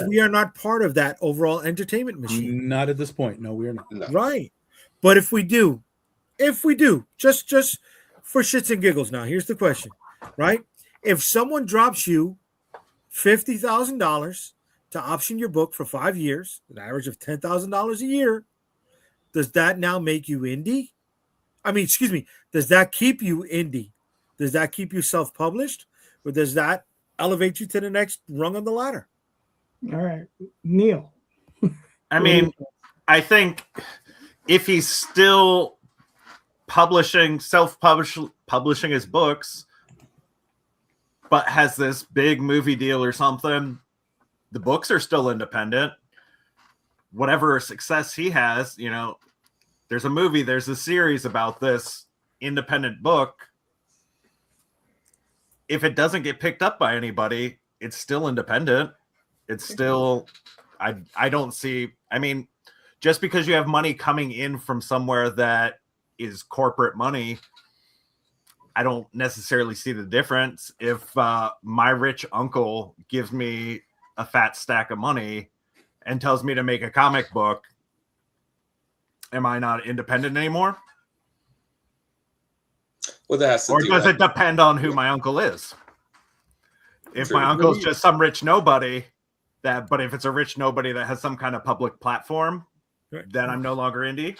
we are not part of that overall entertainment machine. Not at this point. No, we are not. No. Right. But if we do, just for shits and giggles now, here's the question, right? If someone drops you $50,000 to option your book for 5 years, an average of $10,000 a year, does that now make you indie? I mean, excuse me, does that keep you indie? Does that keep you self-published? Or does that elevate you to the next rung on the ladder? All right. Neil. I mean, I think if he's still publishing his books, but has this big movie deal or something, the books are still independent. Whatever success he has, there's a movie, there's a series about this independent book. If it doesn't get picked up by anybody, it's still independent. It's still, I don't see, I mean, just because you have money coming in from somewhere that is corporate money, I don't necessarily see the difference. If my rich uncle gives me a fat stack of money and tells me to make a comic book, am I not independent anymore? Well, that has to or does it depend on who my uncle is? If my uncle's just some rich nobody, but if it's a rich nobody that has some kind of public platform, then I'm no longer indie.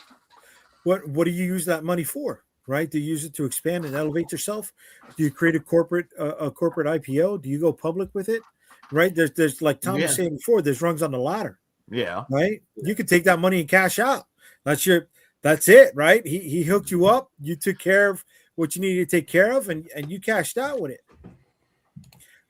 What do you use that money for? Right? Do you use it to expand and elevate yourself? Do you create a corporate IPO? Do you go public with it? Right? There's like Tom was saying before, there's rungs on the ladder. Yeah. Right? You can take that money and cash out. That's it, right? He hooked you up, you took care of what you needed to take care of, and you cashed out with it.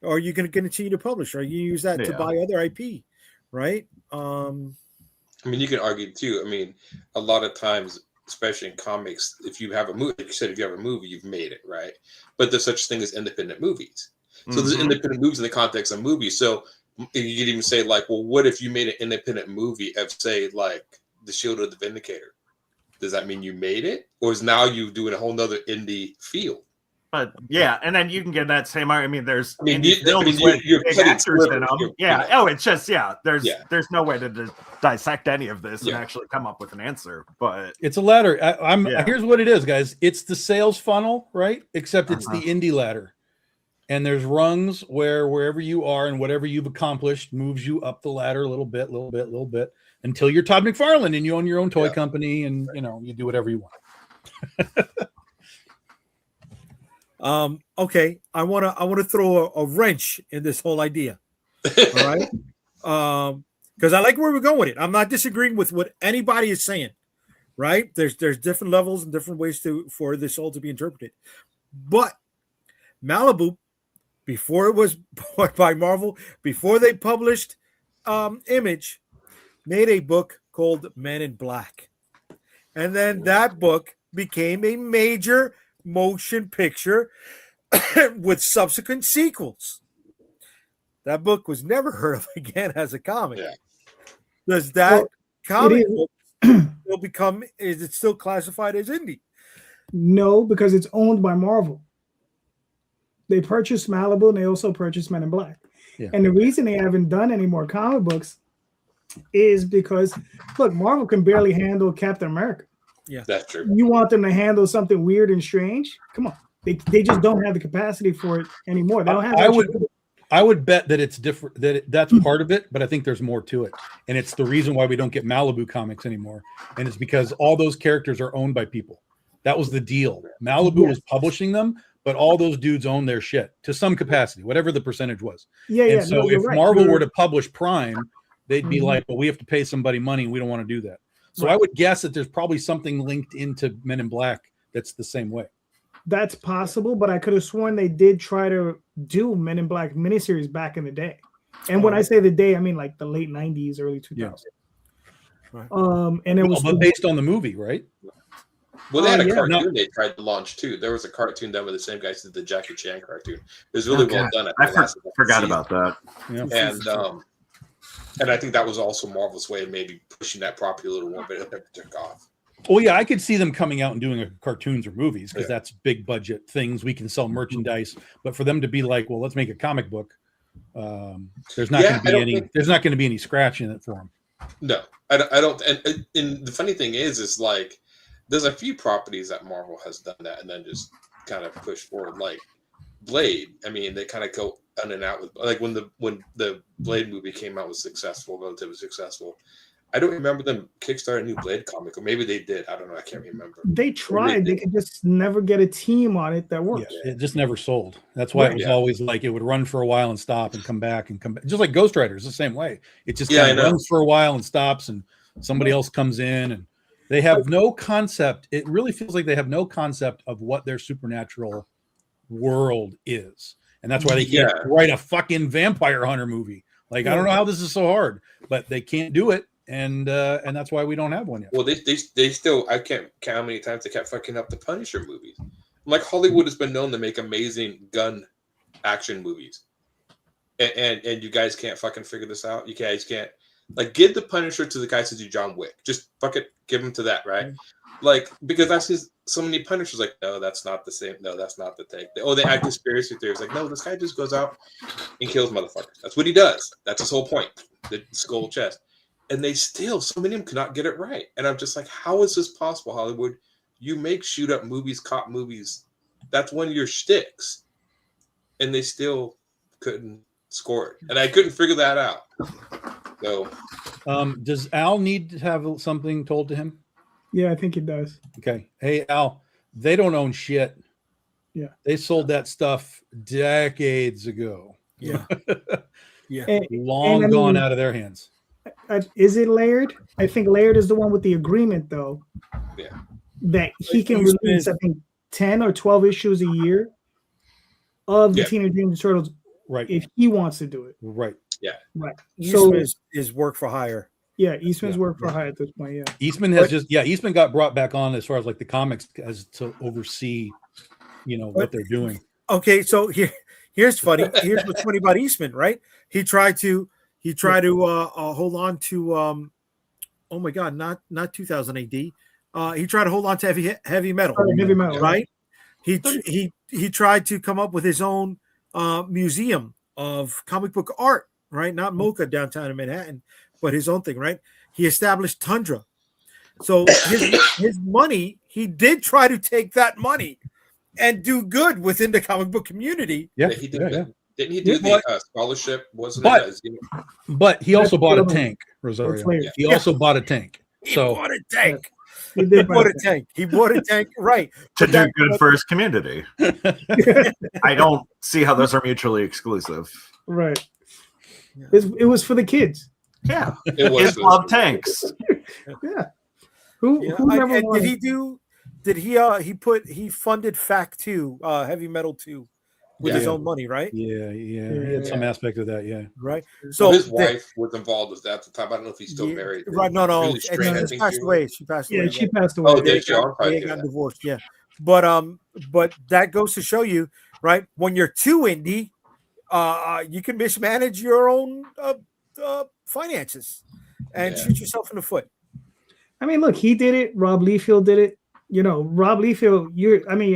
Or you're going to continue to publish, or you use that to buy other IP, right? I mean, you can argue too. I mean, a lot of times, especially in comics, if you have a movie, like you said, if you have a movie, you've made it, right? But there's such thing as independent movies. So there's independent movies in the context of movies. So you could even say, like, well, what if you made an independent movie of, say, like The Shield of the Vindicator? Does that mean you made it? Or is now you doing a whole nother indie field? But yeah, and then you can get that same argument. I mean, there's you're big actors in them. Yeah. Oh, it's just there's no way to dissect any of this and actually come up with an answer. But it's a ladder. Here's what it is, guys. It's the sales funnel, right? Except it's the indie ladder. And there's rungs where wherever you are and whatever you've accomplished moves you up the ladder a little bit, until you're Todd McFarlane and you own your own toy company and you do whatever you want. Okay, I want to throw a wrench in this whole idea. All right, because I like where we're going with it. I'm not disagreeing with what anybody is saying. Right? There's different levels and different ways for this all to be interpreted. But Malibu, before it was bought by Marvel, before they published Image, made a book called Men in Black, and then that book became a major motion picture with subsequent sequels. That book was never heard of again as a comic. Yeah. Does that comic book still become? Is it still classified as indie? No, because it's owned by Marvel. They purchased Malibu and they also purchased Men in Black. Yeah. And the reason they haven't done any more comic books is because, look, Marvel can barely handle Captain America. Yeah, that's true. You want them to handle something weird and strange? Come on. They just don't have the capacity for it anymore. They don't have. I would bet that it's different. That's part of it, but I think there's more to it, and it's the reason why we don't get Malibu comics anymore, and it's because all those characters are owned by people. That was the deal. Malibu was publishing them, but all those dudes own their shit to some capacity, whatever the percentage was. And so if Marvel were to publish Prime, they'd be like, "Well, we have to pay somebody money, and we don't want to do that." So I would guess that there's probably something linked into Men in Black that's the same way. That's possible, but I could have sworn they did try to do Men in Black miniseries back in the day. And when I say the day, I mean like the late 90s, early 2000s. Yeah. Right. And it was but based on the movie, right? Well, they had a cartoon they tried to launch too. There was a cartoon done with the same guys as the Jackie Chan cartoon. It was really well done. I forgot about that. Yeah. And I think that was also Marvel's way of maybe pushing that property a little more, but it never took off. Well, yeah, I could see them coming out and doing cartoons or movies because that's big budget things. We can sell merchandise, but for them to be like, well, let's make a comic book. There's not going to be any scratch in it for them. No, I don't. And the funny thing is like there's a few properties that Marvel has done that and then just kind of push forward, like Blade. I mean, they kind of go in and out with like when the Blade movie came out was relatively successful. I don't remember them Kickstarter a new Blade comic, or maybe they did. I don't know. I can't remember. They tried. They could just never get a team on it that worked. Yeah, it just never sold. That's why it was always like it would run for a while and stop and come back and come back. Just like Ghost Rider is the same way. It just kind of runs for a while and stops, and somebody else comes in, and they have no concept. It really feels like they have no concept of what their supernatural world is, and that's why they can't write a fucking vampire hunter movie. Like I don't know how this is so hard, but they can't do it. And that's why we don't have one yet. Well, they still, I can't count how many times they kept fucking up the Punisher movies. Like Hollywood has been known to make amazing gun action movies, and you guys can't fucking figure this out. You guys can't like give the Punisher to the guys who do John Wick. Just fuck it, give him to that, right? Like because that's just so many Punishers. Like no, that's not the same. No, that's not the take. They add conspiracy theories. Like no, this guy just goes out and kills motherfuckers. That's what he does. That's his whole point. The skull chest. And they still, so many of them cannot get it right. And I'm just like, how is this possible, Hollywood? You make shoot up movies, cop movies. That's one of your shticks. And they still couldn't score it. And I couldn't figure that out. So, does Al need to have something told to him? Yeah, I think it does. Okay. Hey, Al, they don't own shit. Yeah. They sold that stuff decades ago. Yeah. Yeah. Long gone out of their hands. Is it Laird? I think Laird is the one with the agreement, though. Yeah. That he can release, I think, 10 or 12 issues a year of the Teenage Mutant Ninja Turtles, right? If he wants to do it, right? Yeah, right. Eastman is work for hire. Yeah, Eastman's work for hire at this point. Yeah, Eastman has Eastman got brought back on as far as like the comics as to oversee, what they're doing. Okay, so here's funny. Here's what's funny about Eastman, right? He tried to hold on to oh my god, not 2000 AD. He tried to hold on to heavy metal, right? He tried to come up with his own museum of comic book art, right? Not MoCA downtown in Manhattan, but his own thing, right? He established Tundra. So his money, he did try to take that money and do good within the comic book community. Yeah, He did yeah, that. yeah. Didn't he do But- the scholarship? Wasn't but- it? But he also That's bought a the other tank, Rosario. Flair. He also bought a tank. He So bought a tank. He He did bought a buy tank. He bought a tank. Right. To But do that- good but- for his community. I don't see how those are mutually exclusive. right. It was for the kids. Yeah, It was kids love tanks. Yeah. Who Yeah, never and wanted- did he do? Did he funded Fact 2, Heavy Metal 2, with his Yeah. own money, right? yeah. He had some aspect of that. Yeah. Right. So So his the- wife was involved with that at the time. I don't know if he's still yeah, married. Right. No. Really And straight, I she's think passed she away. She passed away. Yeah, she right? passed away. Oh, They did she? got- I'm probably they do got that. divorced. Yeah. But that goes to show you, right? When you're too indie, you can mismanage your own finances and Yeah. shoot yourself in the foot. I mean, look, he did it. Rob Liefeld did it. You know, Rob Liefeld.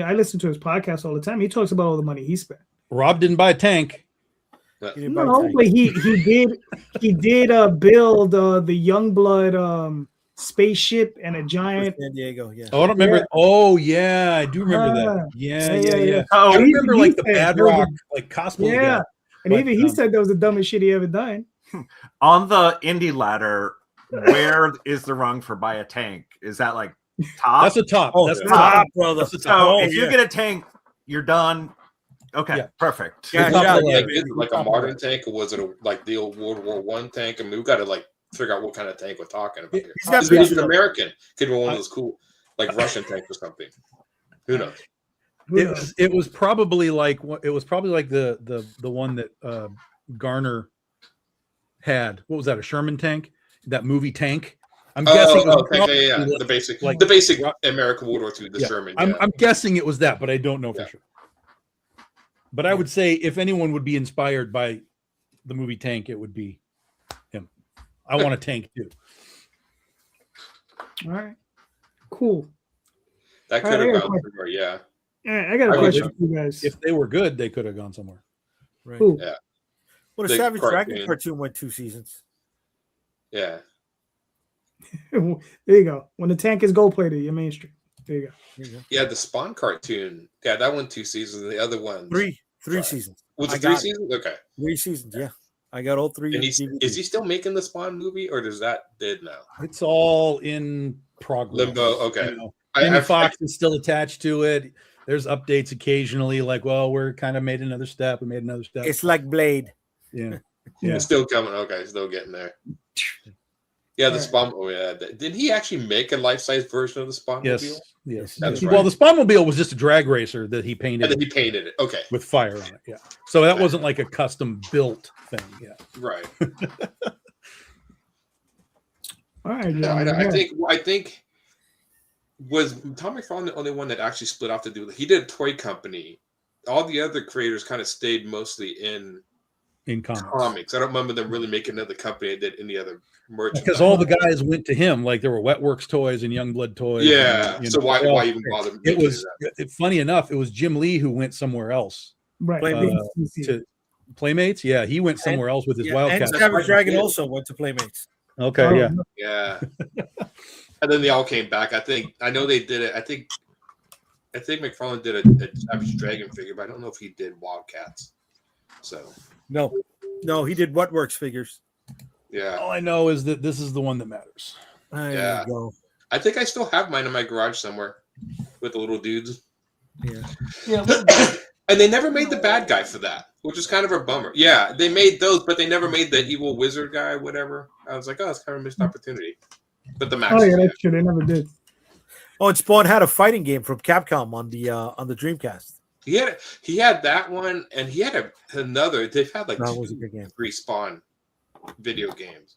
I listen to his podcast all the time. He talks about all the money he spent. Rob didn't buy a tank. He didn't buy No, tank. but he did build the Youngblood spaceship and a For giant. San Diego. Yeah. Oh, I don't remember. Yeah. Oh, yeah, I do remember that. Ah, Yeah. Oh, I remember He like the said Bad there was a- Rock, like cosplay. Yeah, guy. and But, even he said that was the dumbest shit he ever done. on the indie ladder, where is the rung for buy a tank? Is that like top? That's the top. Oh, That's the yeah. top. Top, brother. That's the so top. Oh, if you yeah. get a tank, you're done. Okay, Yeah. perfect. Yeah, top yeah, of the yeah. ladder. Is it like a modern tank, or was it like the old World War One tank? I mean, we got to like figure out what kind of tank we're talking about here. He's got Is it pictures even of it. American? Could be one of those cool, like Russian tanks or something. Who knows? It was probably like the one that Garner had. What was that? A Sherman tank? That movie tank? I'm guessing. it was okay, probably yeah. like- The basic Ru- American World War II, the yeah. Sherman. I'm Yeah. guessing it was that, but I don't know for Yeah. sure. But I would say if anyone would be inspired by the movie Tank, it would be him. I want a tank too. All right, cool. That All could right, I have got a gone question. somewhere. Yeah. All right, I got I a would question jump. for you guys. If they were good, they could have gone somewhere. Right. Cool. Yeah. Well, the The Savage Dragon cartoon. cartoon went 2 seasons. Yeah. There you go. When the tank is gold plated, you're mainstream. There you go. There you go. Yeah. The Spawn cartoon. Yeah, that went 2 seasons. And the other one. Three Right. seasons. Was I it 3 got it. seasons? Okay. 3 seasons. Yeah, I got all 3. And is he DVDs. still making the Spawn movie, or does that dead now? It's all in progress. Limbo. Okay. You know, I- Jamie I- Foxx is still attached to it. There's updates occasionally, like, well, we're kind of made another step. We made another step. It's like Blade. Yeah. It's still coming. Okay, still getting there. Yeah, the Alright. Spawn. Oh yeah, did he actually make a life-size version of the Spawn Yes. mobile? Yes. That's Well, right. the Spawnmobile was just a drag racer that he And painted then he painted it. Okay, with fire on it. Yeah. So that wasn't like a custom built thing. Yeah. right. All right, Yeah, I gentlemen. think was Tom McFarlane the only one that actually split off to do. He did a toy company. All the other creators kind of stayed mostly in In comics. comics. I don't remember them really making another company that did any other merchandise. Because all the guys went to him, like there were Wetworks toys and Youngblood toys. Yeah. and, you So know, why they all- even bother? It making was funny enough. It was Jim Lee who went somewhere else. Right. Playmates. To Playmates, yeah, he went somewhere else with his Yeah, Wildcat. and Savage right. Dragon also went to Playmates. Okay, Oh, yeah. Yeah. And then they all came back. I know they did it. I think McFarlane did a Savage Dragon figure, but I don't know if he did Wildcats. So No, he did What Works figures. yeah. All I know is that this is the one that matters. There Yeah. you go. I think I still have mine in my garage somewhere with the little dudes. Yeah. And they never made the bad guy for that, which is kind of a bummer. Yeah, they made those, but they never made the evil wizard guy, whatever. I was like, oh, it's kind of a missed opportunity. But the Max. Oh yeah, that's true. They never did. Oh, and Spawn had a fighting game from Capcom on the Dreamcast. He had that one, and he had another. They've had like That was a good game. 3 Spawn video games.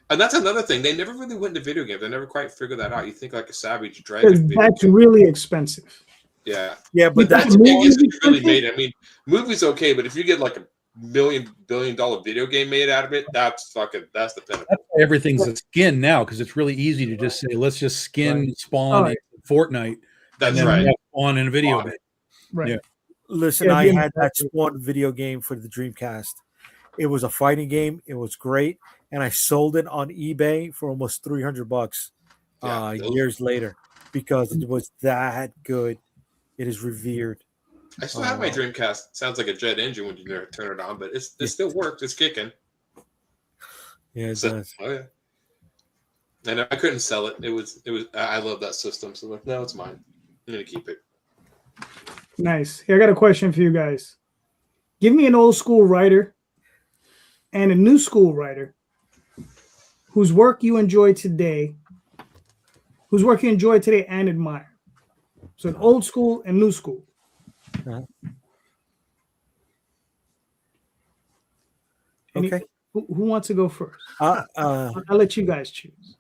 And that's another thing. They never really went into video games. They never quite figured that out. You think like a Savage Dragon Because video that's game. really expensive. Yeah. Yeah, but Because that's It movies isn't really expensive? made. I mean, movies okay, but if you get like a billion-dollar video game made out of it, that's the pinnacle. That's why everything's a skin now because it's really easy to just say, let's just skin Spawn Oh, in Fortnite. That's and then right. have Spawn in a video Spawn. game. Right. Yeah. Listen, Yeah, I being- had that Spawn video game for the Dreamcast. It was a fighting game. It was great, and I sold it on eBay for almost $300 Yeah, those- years later because it was that good. It is revered. I still have my Dreamcast. Sounds like a jet engine when you turn it on, but it still works. It's kicking. Yeah, it does. Oh yeah. And I couldn't sell it. It was. I love that system. So like, no, it's mine. I'm gonna keep it. Nice. Here, I got a question for you guys. Give me an old school writer and a new school writer whose work you enjoy today, and admire. So an old school and new school. Okay. Who wants to go first? I'll let you guys choose.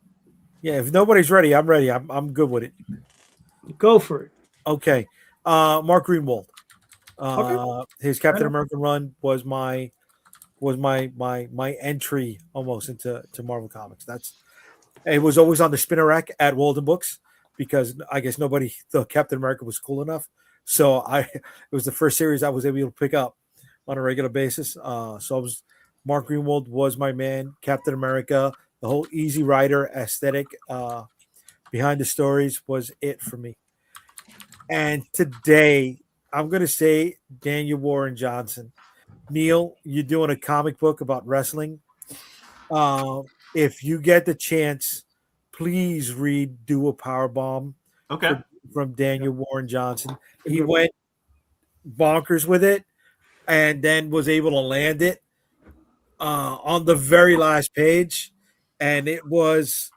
Yeah, if nobody's ready, I'm ready. I'm good with it. Go for it. Okay. Mark Greenwald. Okay. His Captain America run was my entry almost into Marvel Comics. It was always on the spinner rack at Walden Books because I guess nobody thought Captain America was cool enough. So it was the first series I was able to pick up on a regular basis. Mark Greenwald was my man. Captain America, the whole Easy Rider aesthetic behind the stories was it for me. And today, I'm going to say Daniel Warren Johnson. Neil, you're doing a comic book about wrestling. If you get the chance, please read Do a Powerbomb from Daniel Warren Johnson. He went bonkers with it and then was able to land it on the very last page. And it was,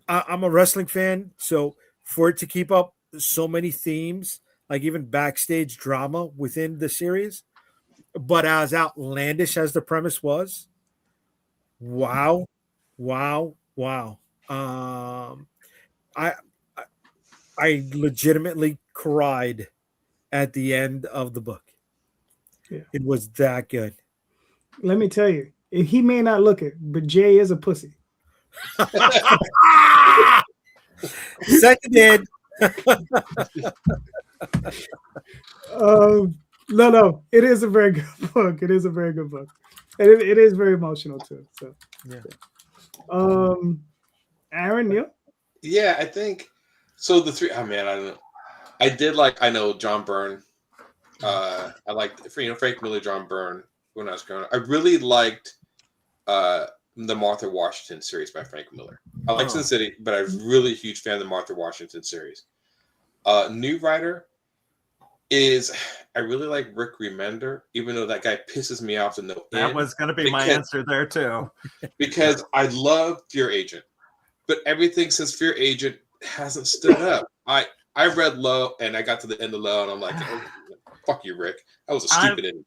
I'm a wrestling fan, so for it to keep up so many themes, like even backstage drama within the series, but as outlandish as the premise was, wow. I legitimately cried at the end of the book. Yeah. It was that good. Let me tell you, he may not look it, but Jay is a pussy. Seconded. No, it is a very good book. It is a very good book, and it is very emotional too. So, Aaron, Neil. Yeah, I think so. The three. Oh man, I don't know. I know John Byrne. I liked Frank Miller, John Byrne when I was growing up. I really liked the Martha Washington series by Frank Miller. I like Sin City, but I'm really a huge fan of the Martha Washington series. New writer is I really like Rick Remender, even though that guy pisses me off to no end. That was going to be my answer there too. Because I love Fear Agent, but everything since Fear Agent hasn't stood up. I read Low and I got to the end of Low and I'm like, oh, fuck you, Rick. That was a stupid ending.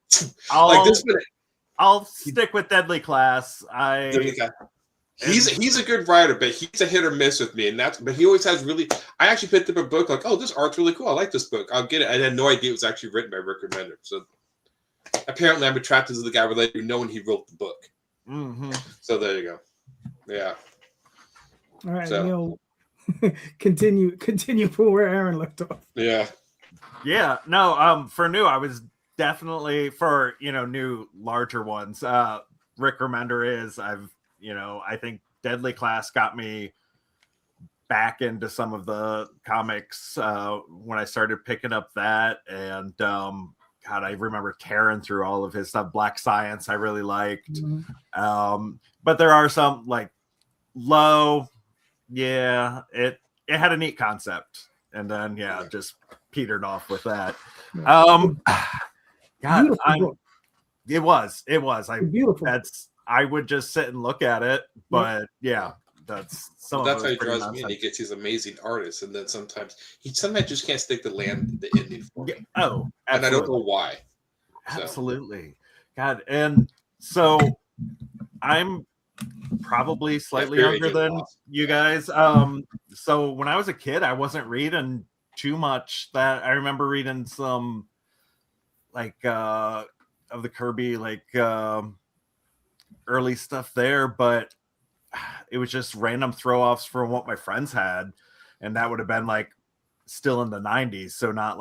I'll stick with Deadly Class. He's a good writer, but he's a hit or miss with me, but he always has really. I actually picked up a book like, oh, this art's really cool. I like this book. I'll get it. I had no idea it was actually written by Rick Remender. So apparently, I'm attracted to the guy related to knowing he wrote the book. Mm-hmm. So there you go. Yeah. All right, Neil. Continue from where Aaron left off. Yeah. Yeah. No. For new, I was definitely for new larger ones. Rick Remender is I think Deadly Class got me back into some of the comics when I started picking up that. And God, I remember tearing through all of his stuff. Black Science, I really liked. Mm-hmm. But there are some like Low. Yeah, it had a neat concept. And then, just petered off with that. God, it was. Beautiful. I would just sit and look at it, but that's how he draws me. And he gets these amazing artists, and then sometimes he just can't stick the ending for me. Oh, absolutely. And I don't know why. Absolutely, God, and so I'm probably slightly younger than you guys. So when I was a kid, I wasn't reading too much. That I remember reading some of the Kirby early stuff there, but it was just random throw-offs from what my friends had, and that would have been still in the 90s, so not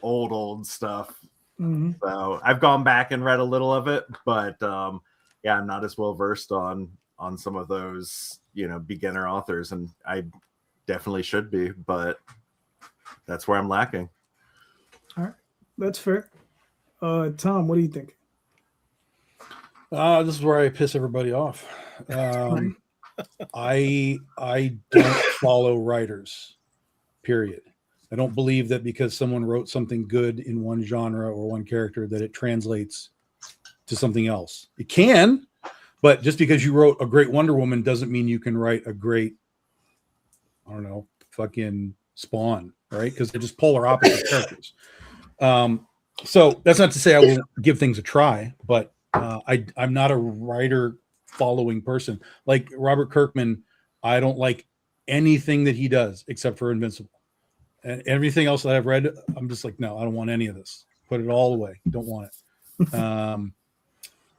old stuff. Mm-hmm. So I've gone back and read a little of it, but I'm not as well versed on some of those beginner authors, and I definitely should be, but that's where I'm lacking. That's fair. Tom, what do you think? This is where I piss everybody off. I don't follow writers. Period. I don't believe that because someone wrote something good in one genre or one character that it translates to something else. It can, but just because you wrote a great Wonder Woman doesn't mean you can write a great, I don't know, fucking Spawn, right? Because they're just polar opposite characters. So that's not to say I will give things a try, but I'm not a writer following person. Like Robert Kirkman, I don't like anything that he does except for Invincible. And everything else that I've read, I'm just like, no, I don't want any of this. Put it all away. Don't want it.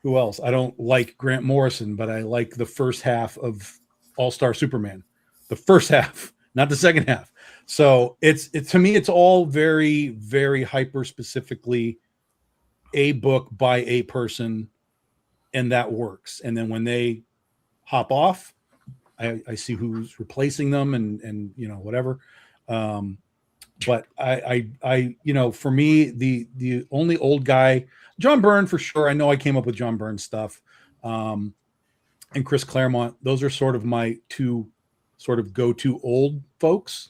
Who else? I don't like Grant Morrison, but I like the first half of All-Star Superman. The first half, not the second half. So it's to me, it's all very, very hyper specifically a book by a person, and that works. And then when they hop off, I see who's replacing them and you know, whatever. But I you know, for me, the only old guy, John Byrne for sure. I know I came up with John Byrne stuff, and Chris Claremont. Those are sort of my two sort of go-to old folks.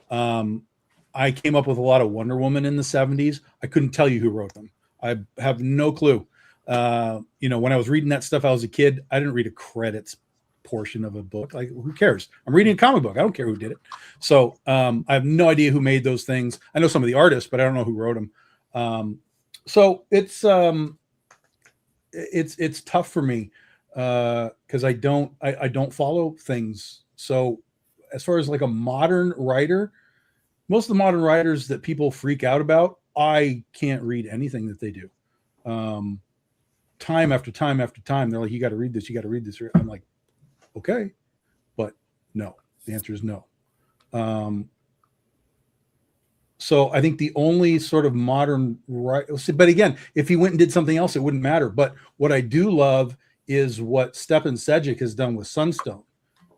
I came up with a lot of Wonder Woman in the 70s. I couldn't tell you who wrote them. I have no clue. You know, when I was reading that stuff, I was a kid. I didn't read a credits portion of a book. Like, who cares? I'm reading a comic book. I don't care who did it. So I have no idea who made those things. I know some of the artists, but I don't know who wrote them. So it's tough for me because I don't follow things. So as far as like a modern writer, most of the modern writers that people freak out about, I can't read anything that they do. Time after time after time, they're like, you got to read this. You got to read this. I'm like, okay, but no, the answer is no. So I think the only sort of modern but again, if he went and did something else, it wouldn't matter. But what I do love is what Stephen Sejic has done with Sunstone,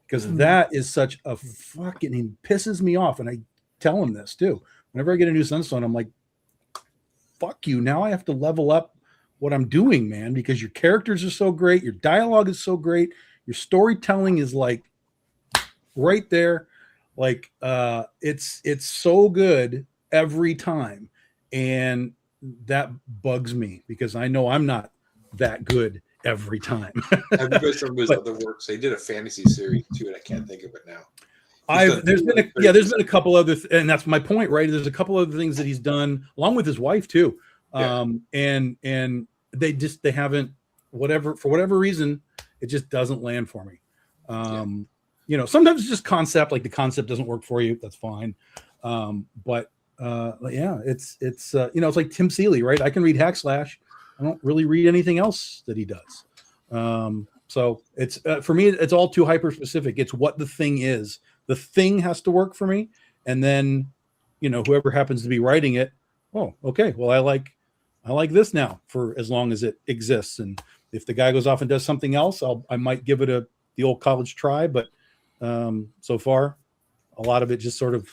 because that is such a fucking, he pisses me off. And I tell him this too. Whenever I get a new Sunstone, I'm like, fuck you. Now I have to level up what I'm doing, man, because your characters are so great. Your dialogue is so great. Your storytelling is like right there. Like it's so good every time. And that bugs me because I know I'm not that good every time. Have you read some of his other works? They did a fantasy series too, and I can't think of it now. There's been a couple other, and that's my point, right? There's a couple other things that he's done along with his wife too. And they haven't, for whatever reason, it just doesn't land for me. You know, sometimes it's just concept, like the concept doesn't work for you. That's fine. But it's you know, it's like Tim Seeley, right? I can read Hack Slash. I don't really read anything else that he does. So it's for me, it's all too hyper specific. It's what the thing is. The thing has to work for me, and then, you know, whoever happens to be writing it, oh, okay, well, I like this now for as long as it exists. And if the guy goes off and does something else, I might give it the old college try. But so far, a lot of it just sort of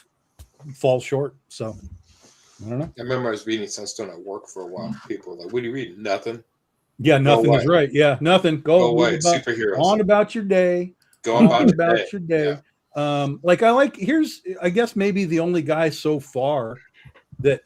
falls short. So I don't know. I remember I was reading Sunstone at work for a while. People were like, "What are you reading? Nothing." Yeah, nothing is right. Yeah, nothing. Go away. Superheroes. On about your day. Go on about your day. Yeah. Here's, I guess, maybe the only guy so far that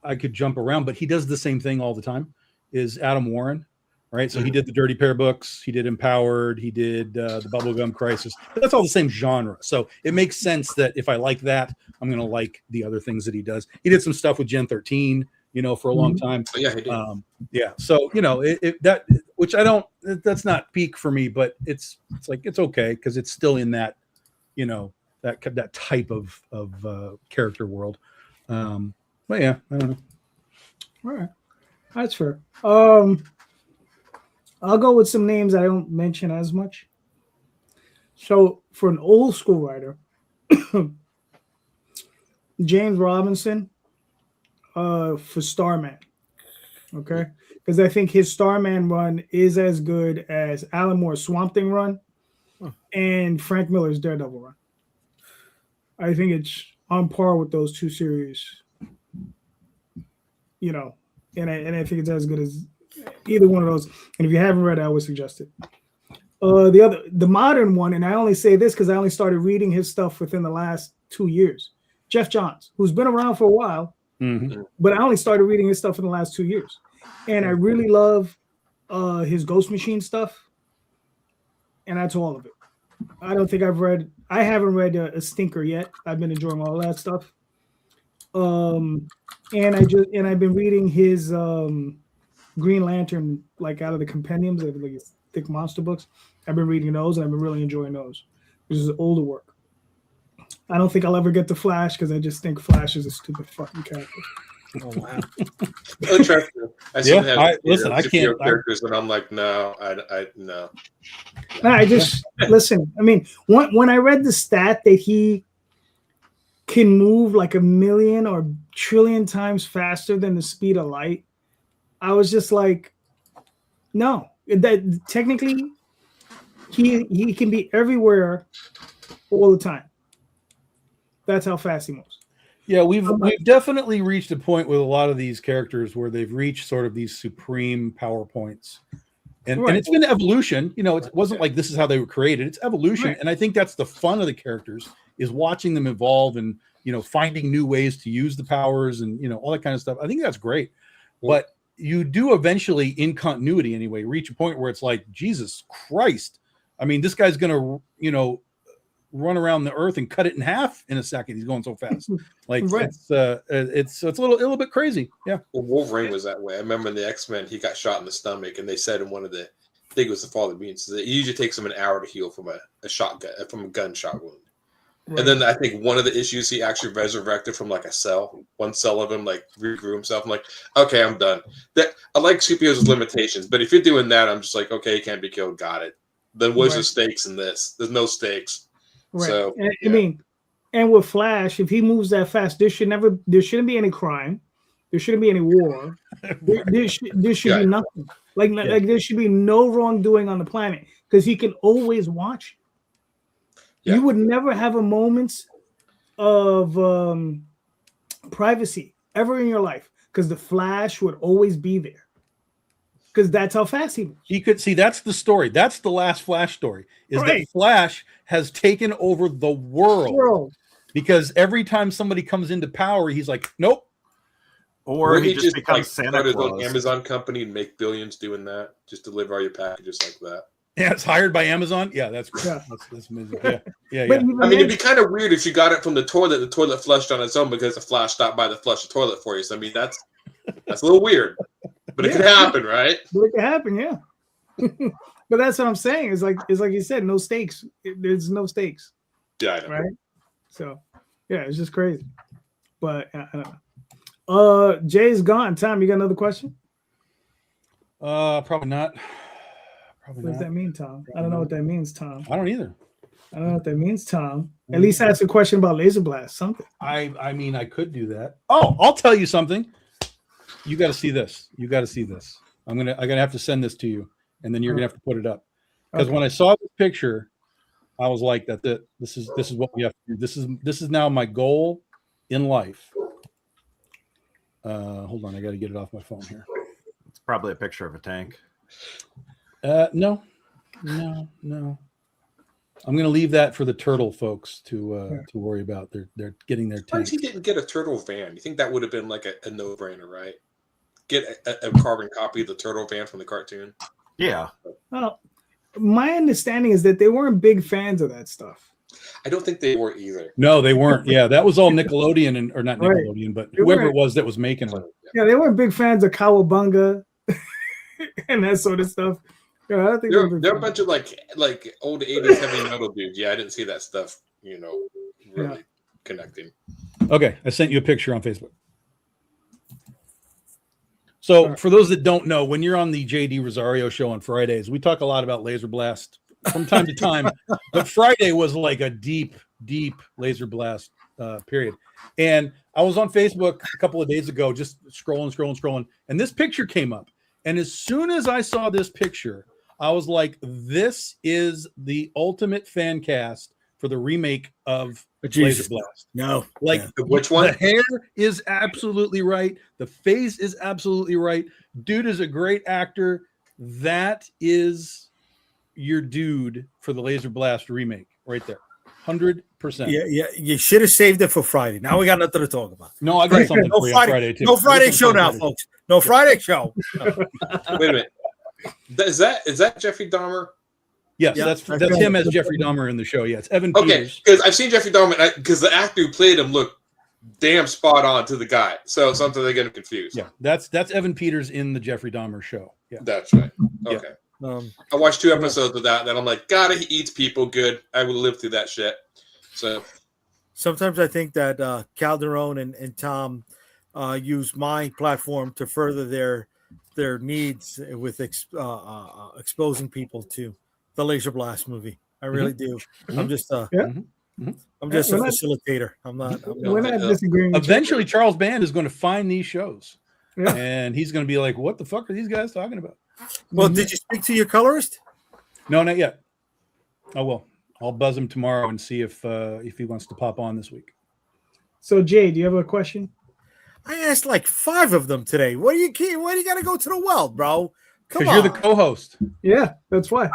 I could jump around, but he does the same thing all the time, is Adam Warren, right? So he did the Dirty Pair books, he did Empowered, he did the Bubblegum Crisis, but that's all the same genre. So it makes sense that if I like that, I'm going to like the other things that he does. He did some stuff with Gen 13, you know, for a long time. Oh, yeah, he did. Yeah. So, you know, which I don't, that's not peak for me, but it's like, it's okay. Cause it's still in that, you know, that type of character world. But yeah, I don't know. All right, that's fair. I'll go with some names I don't mention as much. So for an old school writer, James Robinson, for Starman, okay, because I think his Starman run is as good as Alan Moore's Swamp Thing run and Frank Miller's Daredevil run. I think it's on par with those two series. you know, and I think it's as good as either one of those. And if you haven't read it, I would suggest it. The modern one, and I only say this because I only started reading his stuff within the last 2 years. Jeff Johns, who's been around for a while, but I only started reading his stuff in the last 2 years, and I really love his Ghost Machine stuff, and that's all of it. I haven't read a stinker yet. I've been enjoying all that stuff, and I've been reading his Green Lantern, like out of the compendiums, like his thick monster books. I've been reading those, and I've been really enjoying those. This is older work. I don't think I'll ever get to Flash because I just think Flash is a stupid fucking character. Oh wow! Interesting. I see listen, I can't characters, and I'm like, no, no. I just listen. I mean, when I read the stat that he can move like 1,000,000 or trillion times faster than the speed of light, I was just like, no. That technically, he can be everywhere all the time. That's how fast he moves. Yeah, we've definitely reached a point with a lot of these characters where they've reached sort of these supreme power points. And it's been evolution. You know, it wasn't like this is how they were created. It's evolution. Right. And I think that's the fun of the characters, is watching them evolve and, you know, finding new ways to use the powers and, you know, all that kind of stuff. I think that's great. But you do eventually, in continuity anyway, reach a point where it's like, Jesus Christ. I mean, this guy's going to, you know, run around the earth and cut it in half in a second. He's going so fast. Like it's a little bit crazy. Yeah. Well, Wolverine was that way. I remember in the X-Men, he got shot in the stomach, and they said in one of the, I think it was the Fall of the Mutants, that it usually takes him an hour to heal from a gunshot wound. Right. And then I think one of the issues, he actually resurrected from like a cell. One cell of him like regrew himself. I'm like, okay, I'm done. That I like superheroes with limitations, but if you're doing that, I'm just like, okay, he can't be killed. Got it. Then what's the stakes in this? There's no stakes. Right. So, I mean, and with Flash, if he moves that fast, there shouldn't be any crime. There shouldn't be any war. There should be nothing. Like there should be no wrongdoing on the planet because he can always watch. Yeah. You would never have a moment of privacy ever in your life because the Flash would always be there. Because that's how fast he moves. He could see. That's the story. That's the last Flash story. Is that Flash has taken over the world. Because every time somebody comes into power, he's like, nope. Or he just becomes like, Santa Claus. Start his own Amazon company and make billions doing that. Just deliver all your packages like that. Yeah, it's hired by Amazon. Yeah, that's great. Yeah. That's amazing. Yeah. I mean, it'd be kind of weird if you got it from the toilet flushed on its own because the Flash stopped by to flush the toilet for you. So I mean, that's a little weird. But it could happen, right? But it could happen, yeah. But that's what I'm saying. It's like you said, no stakes. There's no stakes. Yeah, I know. Right? So, yeah, it's just crazy. But I don't know. Jay's gone. Tom, you got another question? Probably not. What does that mean, Tom? I don't know what that means, Tom. I don't either. I don't know what that means, Tom. At least ask a question about Laser Blast, something. I mean, I could do that. Oh, I'll tell you something. You got to see this. You got to see this. I'm gonna have to send this to you, and then you're gonna have to put it up. Because when I saw this picture, I was like, this is what we have to do. This is now my goal in life. Hold on, I got to get it off my phone here. It's probably a picture of a tank. No. I'm going to leave that for the turtle folks to worry about. They're getting their tank. He didn't get a turtle van. You think that would have been like a no-brainer, right? Get a carbon copy of the turtle van from the cartoon. Yeah. Well, my understanding is that they weren't big fans of that stuff. I don't think they were either. No, they weren't. Yeah, that was all Nickelodeon or not Nickelodeon, but whoever it was that was making it. Yeah, they weren't big fans of Cowabunga and that sort of stuff. Yeah, I think they're a bunch of like old 80s heavy metal dudes. Yeah, I didn't see that stuff, really connecting. Okay, I sent you a picture on Facebook. So for those that don't know, when you're on the JD Rosario show on Fridays, we talk a lot about Laser Blast from time to time, but Friday was like a deep Laser Blast period. And I was on Facebook a couple of days ago, just scrolling, and this picture came up. And as soon as I saw this picture, I was like, this is the ultimate fan cast for the remake of Jesus. Laser Blast. No, Like Which one? the hair is absolutely right. The face is absolutely right. Dude is a great actor. That is your dude for the Laser Blast remake right there. 100%. yeah. You should have saved it for Friday. Now we got nothing to talk about. No, I got something No for you Friday, on Friday too. no Friday show now, Friday. folks. No Friday show. No. Wait a minute. Is that Jeffrey Dahmer? Yes, Yeah, that's him as Jeffrey Dahmer in the show. Yeah, it's Evan Okay, Peters. because I've seen Jeffrey Dahmer, because the actor who played him looked damn spot on to the guy. So sometimes they get him confused. Yeah, that's Evan Peters in the Jeffrey Dahmer show. Yeah, That's right. Yeah. Okay. Um, I watched 2 episodes of that, and then I'm like, God, he eats people good. I would live through that shit. So sometimes I think that Calderon and Tom use my platform to further their needs with exposing people to the Laser Blast movie. I really do. I'm just I'm just a facilitator. I'm not. We're not disagreeing. with you. Eventually, Charles Band is going to find these shows, Yeah. and he's going to be like, "What the fuck are these guys talking about?" Well, did you speak to your colorist? No, not yet. I will. I'll buzz him tomorrow and see if he wants to pop on this week. So, Jay, do you have a question? I asked like 5 of them today. Why do you got to go to the well, bro? Come Because on. you're the co-host. Yeah, that's why.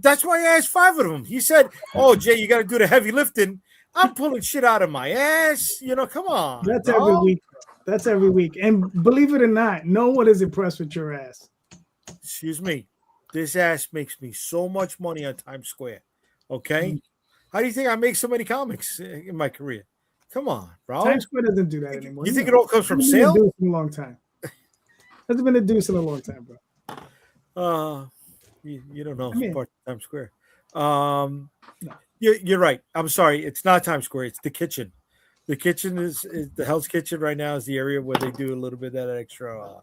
That's why I asked 5 of them. He said, "Oh, Jay, you got to do the heavy lifting." I'm pulling shit out of my ass. Come on. That's bro. every week. That's every week. And believe it or not, no one is impressed with your ass. Excuse me. This ass makes me so much money on Times Square. Okay. How do you think I make so many comics in my career? Come on, bro. Times Square doesn't do that anymore. You think it all comes from sale? Hasn't been a deuce in a long time. Hasn't been a deuce in a long time, bro. You don't know I mean- part of Times Square. You're right. I'm sorry. It's not Times Square. It's the kitchen. The kitchen is the Hell's Kitchen right now is the area where they do a little bit of that extra.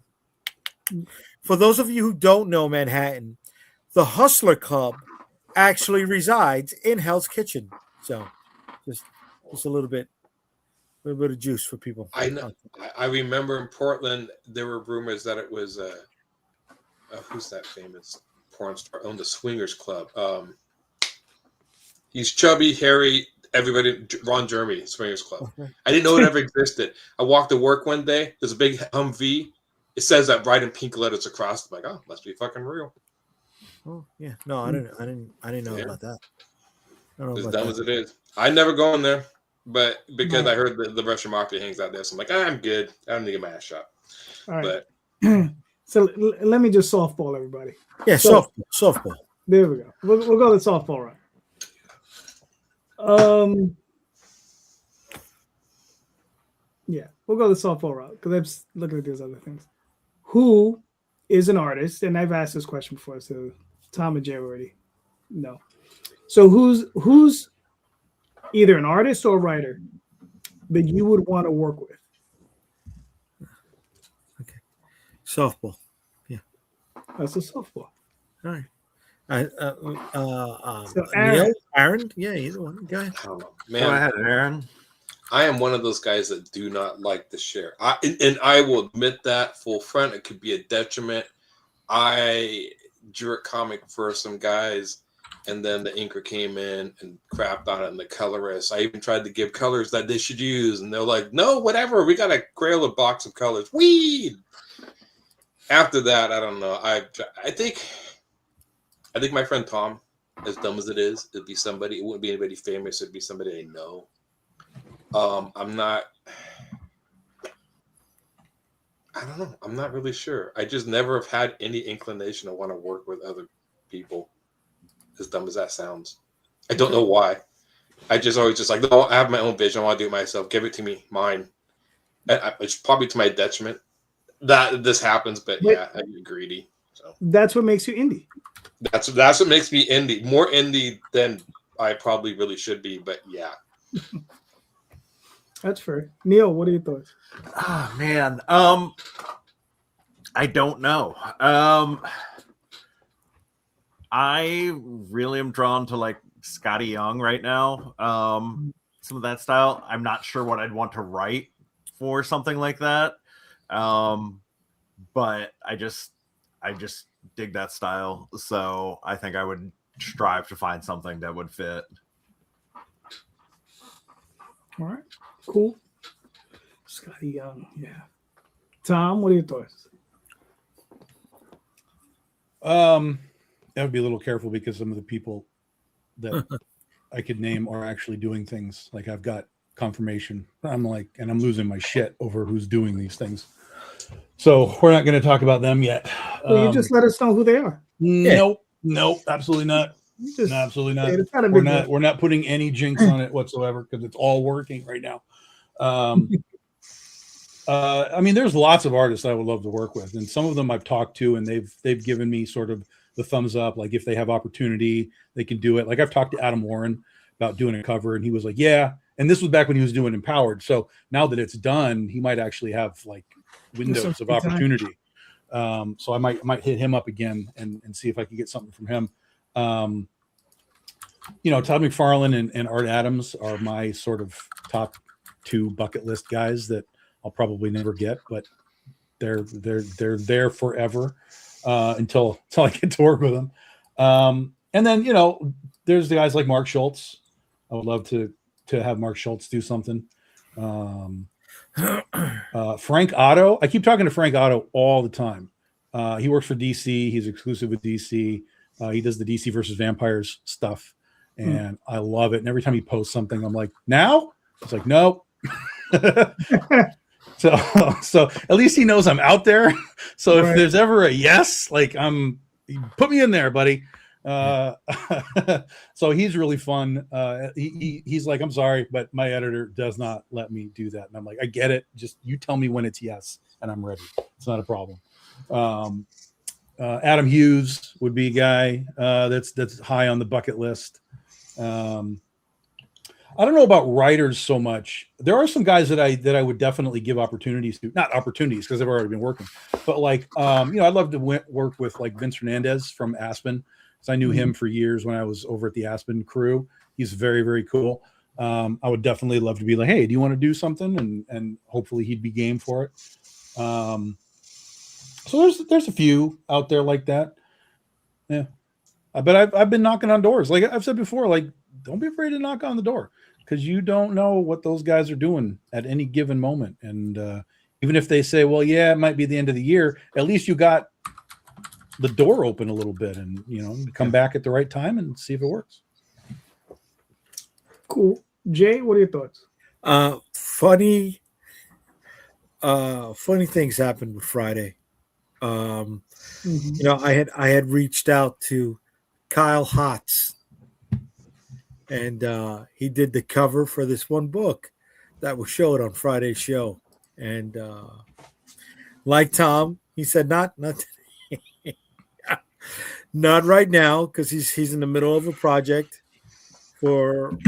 For those of you who don't know Manhattan, the Hustler Club actually resides in Hell's Kitchen. So just a little bit of juice for people. I know. I remember in Portland there were rumors that it was who's that famous porn star owned the Swingers Club. He's chubby, hairy. Everybody, Ron Jeremy, Swingers Club. I didn't know it ever existed. I walked to work one day. There's a big Humvee. It says that right in pink letters across. I'm like, oh, must be fucking real. Oh yeah, no, I didn't know about that. I don't know As about dumb that. as it is, I never go in there, but because I heard the Russian mafia hangs out there, so I'm like, I'm good. I don't need to get my ass shot. All right. But So let me just softball everybody. Yeah, So- softball. There we go. We'll go to softball round. Yeah, we'll go the softball route because I'm just looking at these other things. Who is an artist? And I've asked this question before, so Tom and Jay already know. So who's either an artist or a writer that you would want to work with? Softball. That's a softball. All right. So Aaron. Aaron, yeah, either one. Go ahead. I don't know, Go man. ahead, Aaron. I am one of those guys that do not like to share. And I will admit that full front. It could be a detriment. I drew a comic for some guys, and then the inker came in and crapped on it, and the colorist. I even tried to give colors that they should use, and they're like, "No, whatever. We got to grail a box of colors. Weed." After that, I don't know. I think my friend Tom, as dumb as it is, it'd be somebody. It wouldn't be anybody famous. It'd be somebody I know. I'm not. I don't know. I'm not really sure. I just never have had any inclination to want to work with other people. As dumb as that sounds, I don't know why. I just always just like, no, I have my own vision. I want to do it myself. Give it to me, mine. It's probably to my detriment that this happens, but yeah, I'm greedy. So That's what makes you indie. that's what makes me indie. More indie than I probably really should be, but yeah. That's fair. Neil, what are your thoughts? Oh man. I don't know. I really am drawn to like Scotty Young right now. Some of that style. I'm not sure what I'd want to write for something like that. But I just dig that style. So I think I would strive to find something that would fit. All right, cool. Scotty Young, yeah. Tom, what are your thoughts? I would be a little careful because some of the people that I could name are actually doing things. Like I've got confirmation. I'm like, and I'm losing my shit over who's doing these things. So we're not going to talk about them yet. Well, you just let us know who they are. Nope, absolutely not. Just, No, absolutely not. it's not a big deal. We're not putting any jinx on it whatsoever because it's all working right now. I mean, there's lots of artists I would love to work with, and some of them I've talked to, and they've given me sort of the thumbs up. Like if they have opportunity, they can do it. Like I've talked to Adam Warren about doing a cover, and he was like, "Yeah." And this was back when he was doing Empowered. So now that it's done, he might actually have like windows of opportunity. So I might hit him up again and see if I can get something from him. You know, Todd McFarlane and Art Adams are my sort of top 2 bucket list guys that I'll probably never get, but they're there forever until I get to work with them. And then, you know, there's the guys like Mark Schultz. I would love to have Mark Schultz do something. Frank Otto. I keep talking to Frank Otto all the time. He works for DC. He's exclusive with DC. He does the DC versus Vampires stuff, and I love it. And every time he posts something, I'm like, now? It's like, no. So at least he knows I'm out there. So if there's ever a yes, like put me in there, buddy. So he's really fun. He's like, I'm sorry, but my editor does not let me do that. And I'm like, I get it. Just you tell me when it's yes, and I'm ready. It's not a problem. Adam Hughes would be a guy that's high on the bucket list. I don't know about writers so much. There are some guys that I would definitely give opportunities to. Not opportunities because they've already been working, but like you know, I'd love to work with like Vince Hernandez from Aspen. So I knew him for years when I was over at the Aspen crew. He's very, very cool. I would definitely love to be like, hey, do you want to do something? And hopefully he'd be game for it. So there's a few out there like that. Yeah. But I've been knocking on doors. Like I've said before, like, don't be afraid to knock on the door because you don't know what those guys are doing at any given moment. And even if they say, well, yeah, it might be the end of the year, at least you got the door open a little bit and, you know, come back at the right time and see if it works. Cool. Jay, what are your thoughts? Funny things happened with Friday. You know, I had reached out to Kyle Hotz, and he did the cover for this one book that was showed on Friday's show. And like Tom, he said, not not right now, because he's in the middle of a project for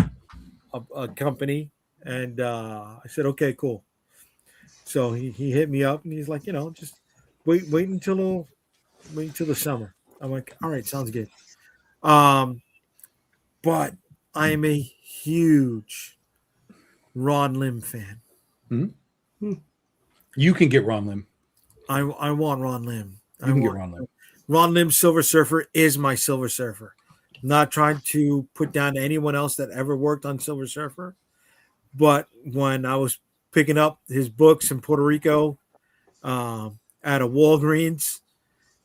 a company. And I said, okay, cool. So he hit me up and he's like, you know, just wait until the summer. I'm like, all right, sounds good. But I am a huge Ron Lim fan. Mm-hmm. You can get Ron Lim. I want Ron Lim. You can get Ron Lim. Ron Lim Silver Surfer is my Silver Surfer. I'm not trying to put down anyone else that ever worked on Silver Surfer. But when I was picking up his books in Puerto Rico at a Walgreens,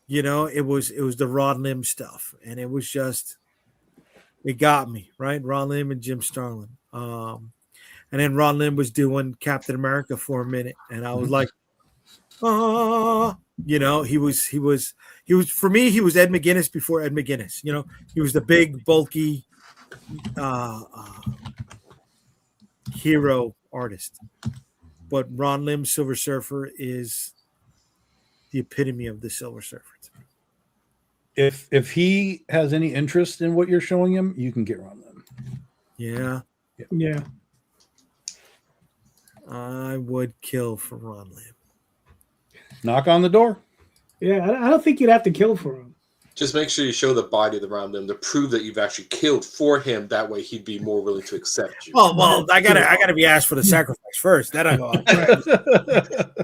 you know, it was the Ron Lim stuff. And it was just, it got me, right? Ron Lim and Jim Starlin. And then Ron Lim was doing Captain America for a minute. And I was like, you know, he was for me, he was Ed McGuinness before Ed McGuinness. You know, he was the big, bulky hero artist. But Ron Lim Silver Surfer is the epitome of the Silver Surfer to me. If he has any interest in what you're showing him, you can get Ron Lim. Yeah. I would kill for Ron Lim. Knock on the door. Yeah, I don't think you'd have to kill for him. Just make sure you show the body around them to prove that you've actually killed for him. That way, he'd be more willing to accept you. Well, I gotta be asked for the sacrifice first. Then I go.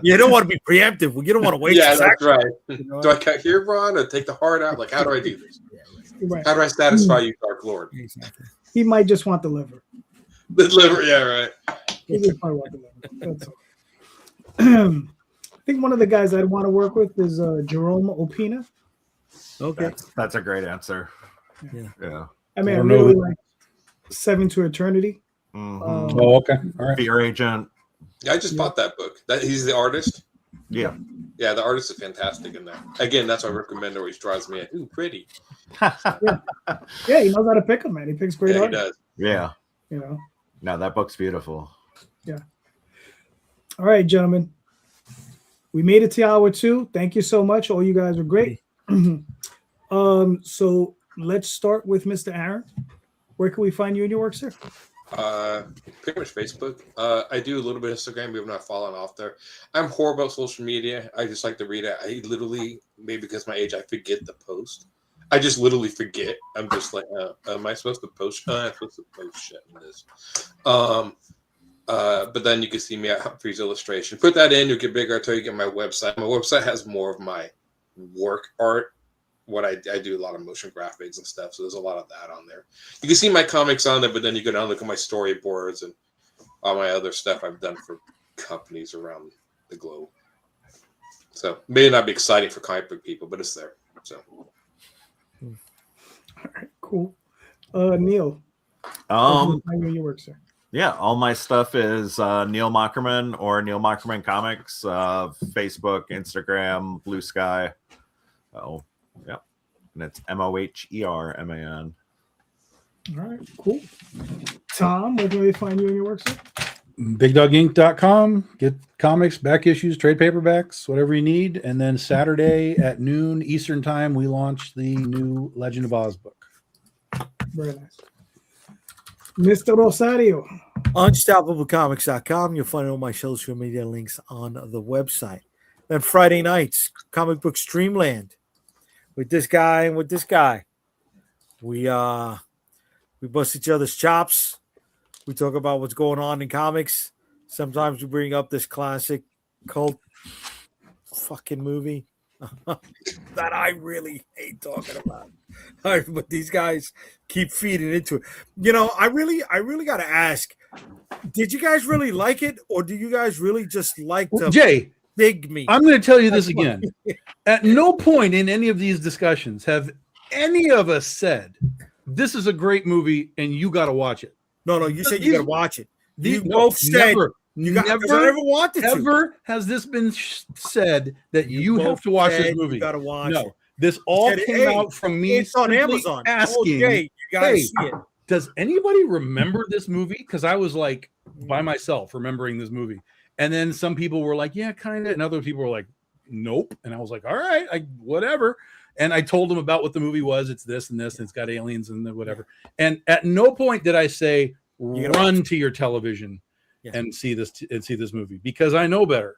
You don't want to be preemptive. You don't want to wait. Yeah, that's right. You know? Do I cut here, Ron, or take the heart out? Like, how do I do this? Right. How do I satisfy you, Dark Lord? He might just want the liver. The liver, yeah, right. He did probably watch 11. That's all. I think one of the guys I'd want to work with is Jerome Opina. Okay. That's a great answer. Yeah. I mean, I I don't know really who- like Seven to Eternity. Mhm. Oh, okay. All right. Fear Agent. Yeah, I just bought that book. That he's the artist. Yeah. Yeah, the artist is fantastic in that. Again, that's why I recommend it. Always drives me. Ooh, pretty. Yeah, he knows how to pick them, man. He picks great Yeah, he art. does. Yeah. You know. No, that book's beautiful. All right, gentlemen. We made it to hour 2. Thank you so much. All you guys were great. So let's start with Mr. Aaron. Where can we find you in your work, sir? Pretty much Facebook. I do a little bit of Instagram. We have not fallen off there. I'm horrible at social media. I just like to read it. I literally, maybe because of my age, I forget the post. I just literally forget. I'm just like, am I supposed to post? I'm supposed to post shit in this. But then you can see me at Humphres Illustration. Put that in, you'll get bigger until you get my website. My website has more of my work art. What I do a lot of motion graphics and stuff, so there's a lot of that on there. You can see my comics on there, but then you go down and look at my storyboards and all my other stuff I've done for companies around the globe. So may not be exciting for comic book people, but it's there. So All right, cool. Neil, where can we find you in your work, sir? Yeah, all my stuff is Neil Moherman or Neil Moherman Comics, Facebook, Instagram, Blue Sky. Oh, yeah. And it's Moherman. All right, cool. Tom, where can we find you in your work, sir? BigDogInc.com. Get comics, back issues, trade paperbacks, whatever you need. And then Saturday at noon Eastern time, we launch the new Legend of Oz book. Very nice. Mr. Rosario. UnstoppableComics.com. You'll find all my social media links on the website. Then Friday nights, Comic Book Streamland with this guy and with this guy. We bust each other's chops. We talk about what's going on in comics. Sometimes we bring up this classic cult fucking movie that I really hate talking about. But these guys keep feeding into it. You know, I really got to ask, did you guys really like it, or do you guys really just like to Jay, dig me? I'm going to tell you this again. At no point in any of these discussions have any of us said, this is a great movie and you got to watch it. No, you said you got to watch it. You No, both said never, you got. I never, never wanted to. ever has this been said that you have both to watch said this movie. You got to watch No, it. this all said, came hey, out from me It's on simply Amazon. asking, Okay, you got to hey, see it. does anybody remember this movie? Because I was like by myself remembering this movie. And then some people were like, yeah, kind of. And other people were like, nope. And I was like, all right, whatever. And I told them about what the movie was. It's this and this, and it's got aliens and whatever. And at no point did I say, run to your television and see this movie, because I know better.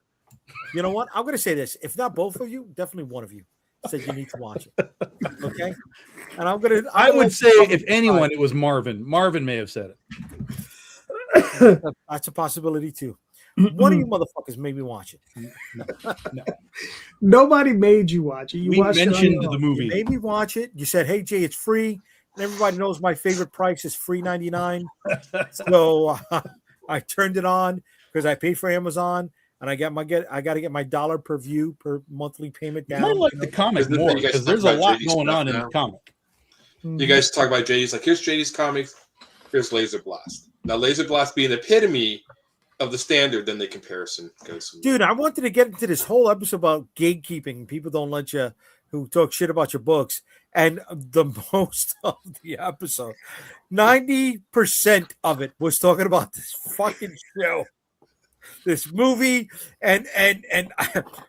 You know what? I'm going to say this. If not both of you, definitely one of you said you need to watch it. Okay? And I would say, if anyone, it was Marvin. Marvin may have said it. That's a possibility too. One of you motherfuckers made me watch it. No. Nobody made you watch it. You we mentioned the movie. You made me watch it. You said, "Hey Jay, it's free." And everybody knows my favorite price is $3.99. So I turned it on because I paid for Amazon, and I got to get my dollar per view per monthly payment down. I like the comic more because there's a lot going on in the comic. You guys talk about JD's, like, here's JD's comics, here's Laser Blast. Now Laser Blast being the epitome of the standard, then the comparison goes. Dude, I wanted to get into this whole episode about gatekeeping. People don't let you, who talk shit about your books. And the most of the episode, 90% of it was talking about this fucking show, this movie, and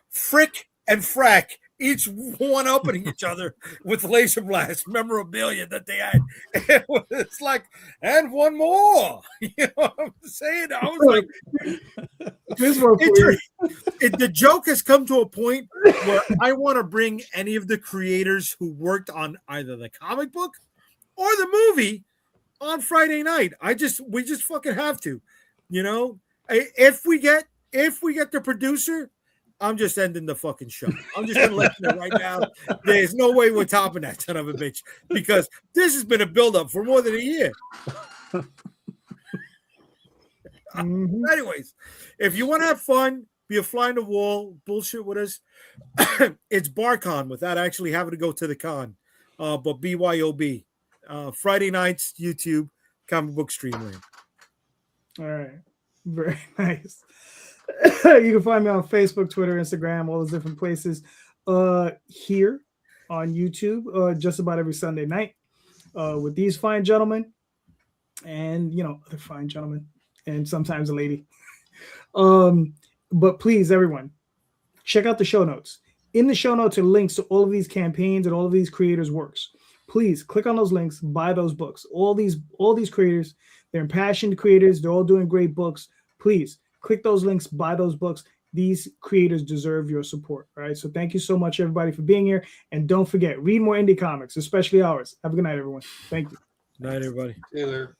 Frick and Frack, each one opening each other with laser blast memorabilia that they had. It's like, and one more. You know what I'm saying? I was like, the joke has come to a point where I want to bring any of the creators who worked on either the comic book or the movie on Friday night. We just fucking have to, you know. If we get the producer, I'm just ending the fucking show. I'm just gonna let you know right now. There's no way we're topping that son of a bitch, because this has been a buildup for more than a year. Mhm. Anyways, if you want to have fun, be a fly on the wall, bullshit with us, it's BarCon without actually having to go to the con. But BYOB. Friday nights, YouTube, Comic Book Streamland. All right. Very nice. You can find me on Facebook, Twitter, Instagram, all those different places. Here on YouTube, just about every Sunday night, with these fine gentlemen, and other fine gentlemen, and sometimes a lady. But please, everyone, check out the show notes. In the show notes are links to all of these campaigns and all of these creators' works. Please click on those links, buy those books. All these creators, they're impassioned creators. They're all doing great books. Please click those links, buy those books. These creators deserve your support. All right. So thank you so much, everybody, for being here. And don't forget, read more indie comics, especially ours. Have a good night, everyone. Thank you. Night, everybody. Taylor.